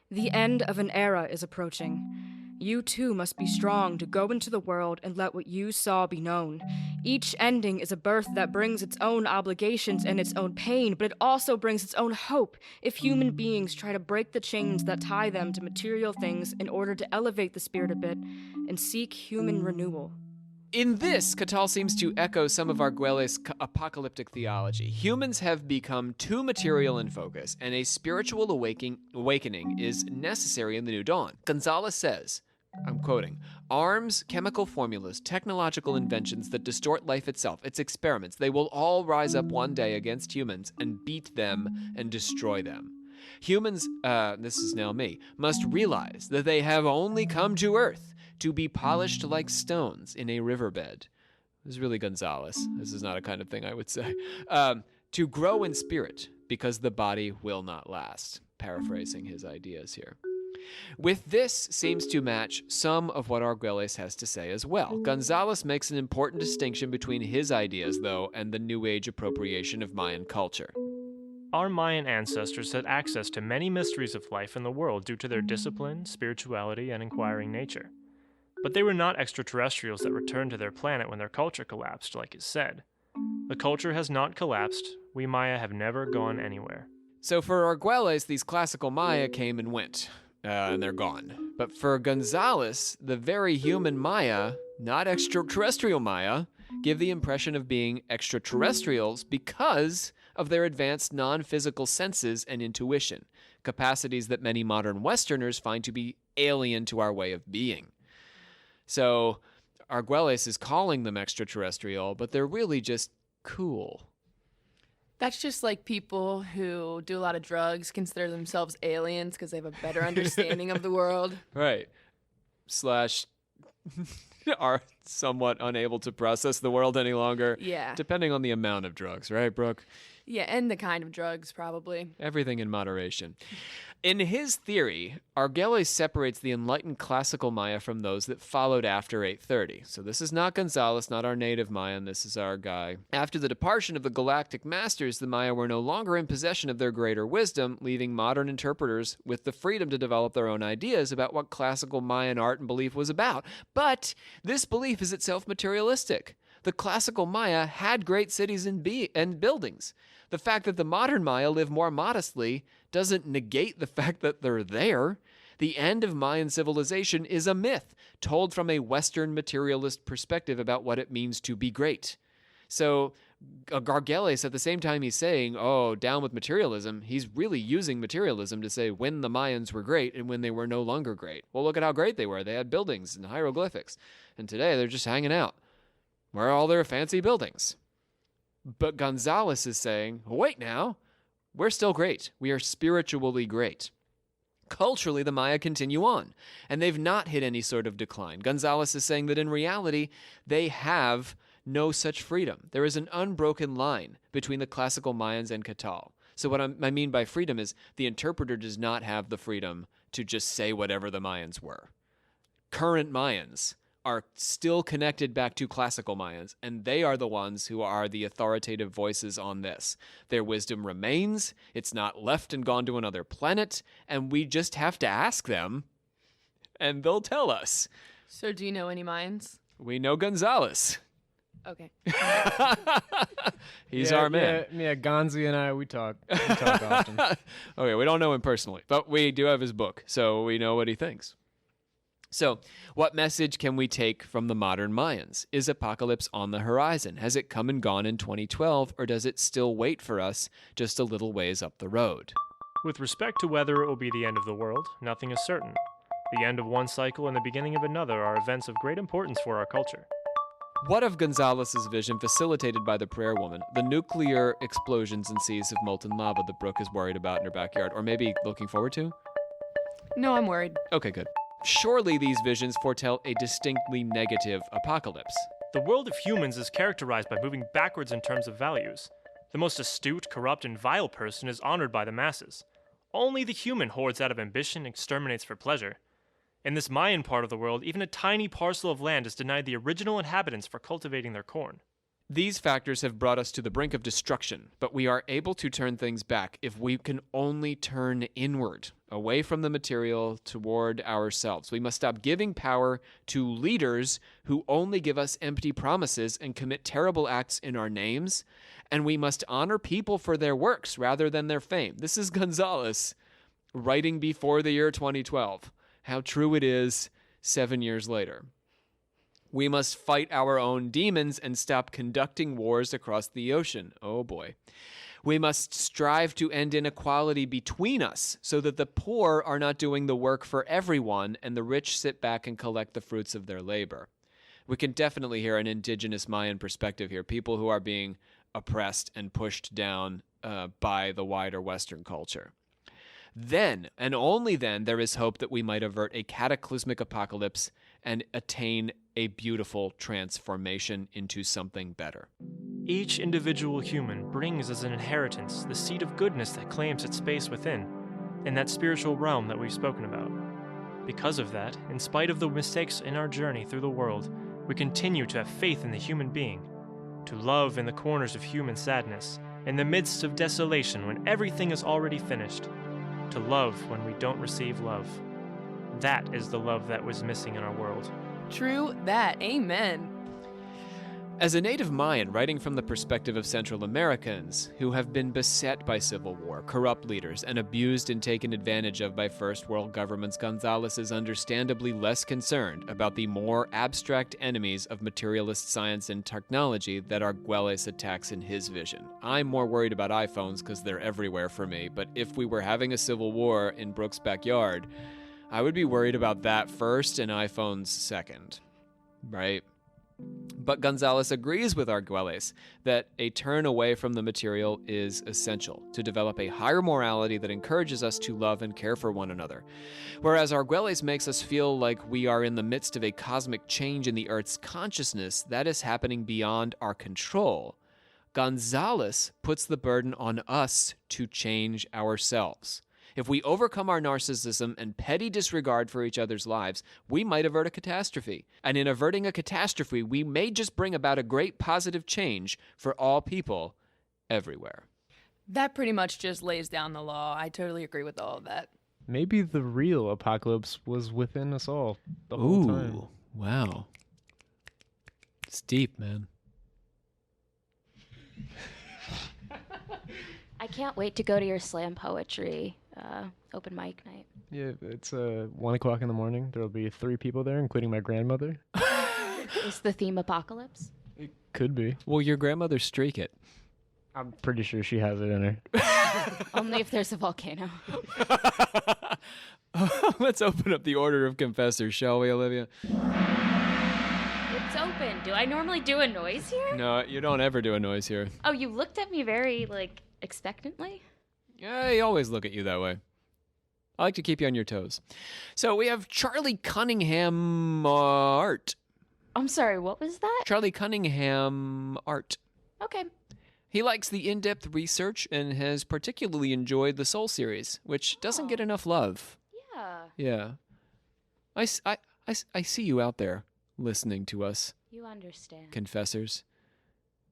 The end of an era is approaching. You too must be strong to go into the world and let what you saw be known. Each ending is a birth that brings its own obligations and its own pain, but it also brings its own hope if human beings try to break the chains that tie them to material things in order to elevate the spirit a bit and seek human renewal. In this, Catal seems to echo some of Arguelles' apocalyptic theology. Humans have become too material in focus, and a spiritual awakening is necessary in the new dawn. Gonzalez says, I'm quoting, arms, chemical formulas, technological inventions that distort life itself, its experiments, they will all rise up one day against humans and beat them and destroy them. Humans, this is now me, must realize that they have only come to Earth to be polished like stones in a riverbed. This is really Gonzalez. This is not a kind of thing I would say. To grow in spirit, because the body will not last. Paraphrasing his ideas here. With this seems to match some of what Arguelles has to say as well. Gonzalez makes an important distinction between his ideas, though, and the New Age appropriation of Mayan culture. Our Mayan ancestors had access to many mysteries of life in the world due to their discipline, spirituality, and inquiring nature. But they were not extraterrestrials that returned to their planet when their culture collapsed, like is said. The culture has not collapsed. We Maya have never gone anywhere. So for Arguelles, these classical Maya came and went, and they're gone. But for Gonzalez, the very human Maya, not extraterrestrial Maya, give the impression of being extraterrestrials because of their advanced non-physical senses and intuition, capacities that many modern Westerners find to be alien to our way of being. So Arguelles is calling them extraterrestrial, but they're really just cool. That's just like people who do a lot of drugs consider themselves aliens because they have a better understanding of the world. Right. Slash are somewhat unable to process the world any longer. Yeah. Depending on the amount of drugs, right, Brooke? Yeah, and the kind of drugs, probably. Everything in moderation. In his theory, Arguelles separates the enlightened classical Maya from those that followed after 830. So this is not Gonzalez, not our native Mayan, this is our guy. After the departure of the galactic masters, the Maya were no longer in possession of their greater wisdom, leaving modern interpreters with the freedom to develop their own ideas about what classical Mayan art and belief was about. But this belief is itself materialistic. The classical Maya had great cities and buildings. The fact that the modern Maya live more modestly doesn't negate the fact that they're there. The end of Mayan civilization is a myth told from a Western materialist perspective about what it means to be great. So Arguelles, at the same time he's saying, oh, down with materialism, he's really using materialism to say when the Mayans were great and when they were no longer great. Well, look at how great they were. They had buildings and hieroglyphics. And today they're just hanging out. Where are all their fancy buildings? But Gonzalez is saying, wait now, we're still great. We are spiritually great. Culturally, the Maya continue on, and they've not hit any sort of decline. Gonzalez is saying that in reality, they have no such freedom. There is an unbroken line between the classical Mayans and Catal. So what I mean by freedom is the interpreter does not have the freedom to just say whatever the Mayans were. Current Mayans are still connected back to classical Mayans, and they are the ones who are the authoritative voices on this. Their wisdom remains, it's not left and gone to another planet, and we just have to ask them, and they'll tell us. So do you know any Mayans? We know Gonzalez. Okay. He's our man. Yeah, Gonzi and I, we talk often. Okay, we don't know him personally, but we do have his book, so we know what he thinks. So, what message can we take from the modern Mayans? Is apocalypse on the horizon? Has it come and gone in 2012, or does it still wait for us just a little ways up the road? With respect to whether it will be the end of the world, nothing is certain. The end of one cycle and the beginning of another are events of great importance for our culture. What of Gonzalez's vision facilitated by the prayer woman, the nuclear explosions and seas of molten lava that Brooke is worried about in her backyard, or maybe looking forward to? No, I'm worried. Okay, good. Surely these visions foretell a distinctly negative apocalypse. The world of humans is characterized by moving backwards in terms of values. The most astute, corrupt, and vile person is honored by the masses. Only the human hoards out of ambition and exterminates for pleasure. In this Mayan part of the world, even a tiny parcel of land is denied the original inhabitants for cultivating their corn. These factors have brought us to the brink of destruction, but we are able to turn things back if we can only turn inward, away from the material toward ourselves. We must stop giving power to leaders who only give us empty promises and commit terrible acts in our names, and we must honor people for their works rather than their fame. This is Gonzalez writing before the year 2012. How true it is 7 years later. We must fight our own demons and stop conducting wars across the ocean. Oh boy. We must strive to end inequality between us so that the poor are not doing the work for everyone and the rich sit back and collect the fruits of their labor. We can definitely hear an indigenous Mayan perspective here, people who are being oppressed and pushed down by the wider Western culture. Then, and only then, there is hope that we might avert a cataclysmic apocalypse and attain a beautiful transformation into something better. Each individual human brings as an inheritance the seed of goodness that claims its space within, in that spiritual realm that we've spoken about. Because of that, in spite of the mistakes in our journey through the world, we continue to have faith in the human being, to love in the corners of human sadness, in the midst of desolation when everything is already finished, to love when we don't receive love. That is the love that was missing in our world. True that. Amen. As a native Mayan writing from the perspective of Central Americans who have been beset by civil war, corrupt leaders, and abused and taken advantage of by first world governments, Gonzalez is understandably less concerned about the more abstract enemies of materialist science and technology that Arguelles attacks in his vision. I'm more worried about iPhones because they're everywhere for me, but if we were having a civil war in Brooke's backyard, I would be worried about that first and iPhones second, right? But Gonzalez agrees with Arguelles that a turn away from the material is essential to develop a higher morality that encourages us to love and care for one another. Whereas Arguelles makes us feel like we are in the midst of a cosmic change in the Earth's consciousness that is happening beyond our control, Gonzalez puts the burden on us to change ourselves. If we overcome our narcissism and petty disregard for each other's lives, we might avert a catastrophe. And in averting a catastrophe, we may just bring about a great positive change for all people everywhere. That pretty much just lays down the law. I totally agree with all of that. Maybe the real apocalypse was within us all the whole time. Wow. It's deep, man. I can't wait to go to your slam poetry open mic night. Yeah, it's 1 o'clock in the morning. There'll be 3 people there, including my grandmother. Is the theme apocalypse? It could be. Will your grandmother streak it? I'm pretty sure she has it in her. Only if there's a volcano. Let's open up the order of confessors, shall we, Olivia? It's open. Do I normally do a noise here? No, you don't ever do a noise here. Oh, you looked at me very, expectantly? I always look at you that way. I like to keep you on your toes. So we have Charlie Cunningham Art. I'm sorry, what was that? Charlie Cunningham Art. Okay. He likes the in-depth research and has particularly enjoyed the Soul series, which doesn't get enough love. Yeah. Yeah. I see you out there listening to us, You understand. confessors.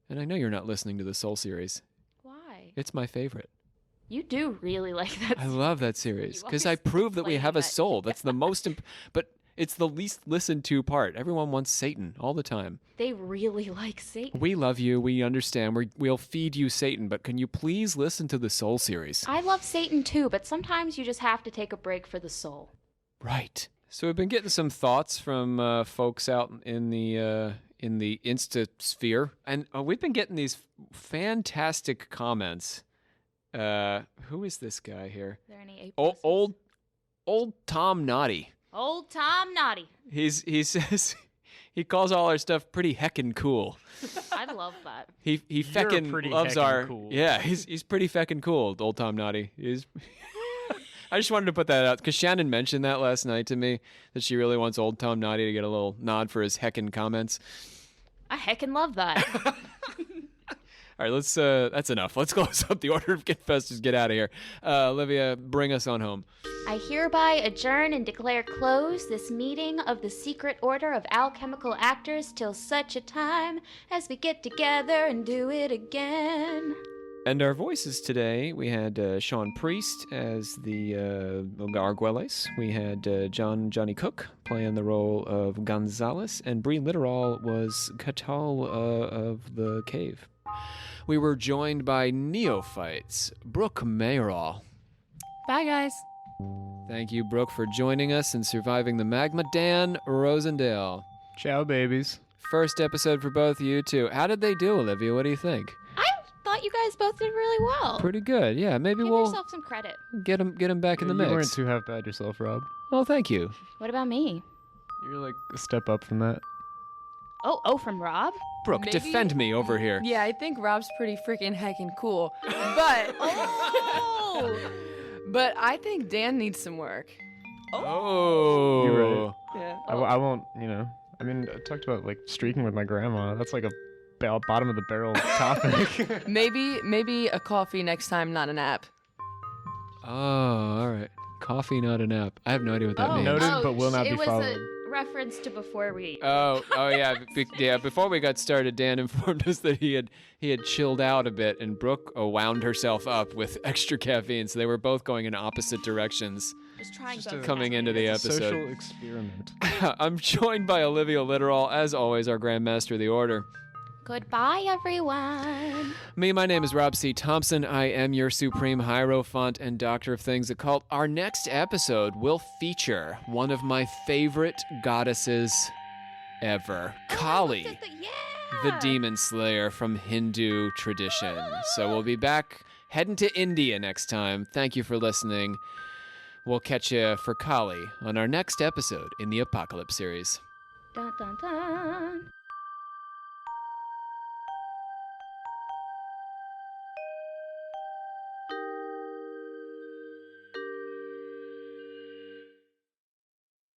And I know you're not listening to the Soul series. Why? It's my favorite. You do really like that. I love that series You because always I prove that we complain have a that- soul. That's the most, but it's the least listened to part. Everyone wants Satan all the time. They really like Satan. We love you. We understand. We'll feed you Satan, but can you please listen to the Soul series? I love Satan too, but sometimes you just have to take a break for the soul. Right. So we've been getting some thoughts from folks out in the Insta sphere, and we've been getting these fantastic comments. Who is this guy here? Are there any Old Tom Naughty. Old Tom Naughty. He says he calls all our stuff pretty heckin' cool. I love that. He feckin' pretty loves heckin' our cool. Yeah, he's pretty feckin' cool, Old Tom Naughty. He's I just wanted to put that out because Shannon mentioned that last night to me that she really wants Old Tom Naughty to get a little nod for his heckin' comments. I heckin' love that. All right, let's. That's enough. Let's close up the order of Confessors. Get out of here. Olivia, bring us on home. I hereby adjourn and declare closed this meeting of the secret order of alchemical actors till such a time as we get together and do it again. And our voices today, we had Sean Priest as the Arguelles. We had Johnny Cook playing the role of Gonzalez, and Bree Litteral was Catal of the Cave. We were joined by neophytes, Brooke Mayerall. Bye, guys. Thank you, Brooke, for joining us and surviving the magma. Dan Rosendale. Ciao, babies. First episode for both of you, too. How did they do, Olivia? What do you think? I thought you guys both did really well. Pretty good. Yeah, maybe Give we'll yourself some credit. get him back in the You mix. weren't too half bad yourself, Rob. Oh, thank you. What about me? You're like a step up from that. Oh, from Rob? Brooke, Maybe- defend me over here. Yeah, I think Rob's pretty freaking heckin' cool. But Oh! but I think Dan needs some work. Oh. You're right. Yeah. I won't, I mean, I talked about like streaking with my grandma. That's like a bottom of the barrel topic. Maybe a coffee next time, not an app. Oh, all right. Coffee, not an app. I have no idea what that means. Noted, but will not be It was followed. a reference to before we... Oh yeah, yeah. Before we got started, Dan informed us that he had chilled out a bit, and Brooke wound herself up with extra caffeine, so they were both going in opposite directions Just trying Just both coming now. into the It's a episode. social experiment. I'm joined by Olivia Litteral, as always, our Grandmaster of the Order. Goodbye, everyone. My name is Rob C. Thompson. I am your Supreme Hierophant and Doctor of Things Occult. Our next episode will feature one of my favorite goddesses ever, Kali, the demon slayer from Hindu tradition. So we'll be back heading to India next time. Thank you for listening. We'll catch you for Kali on our next episode in the Apocalypse series. Dun, dun, dun.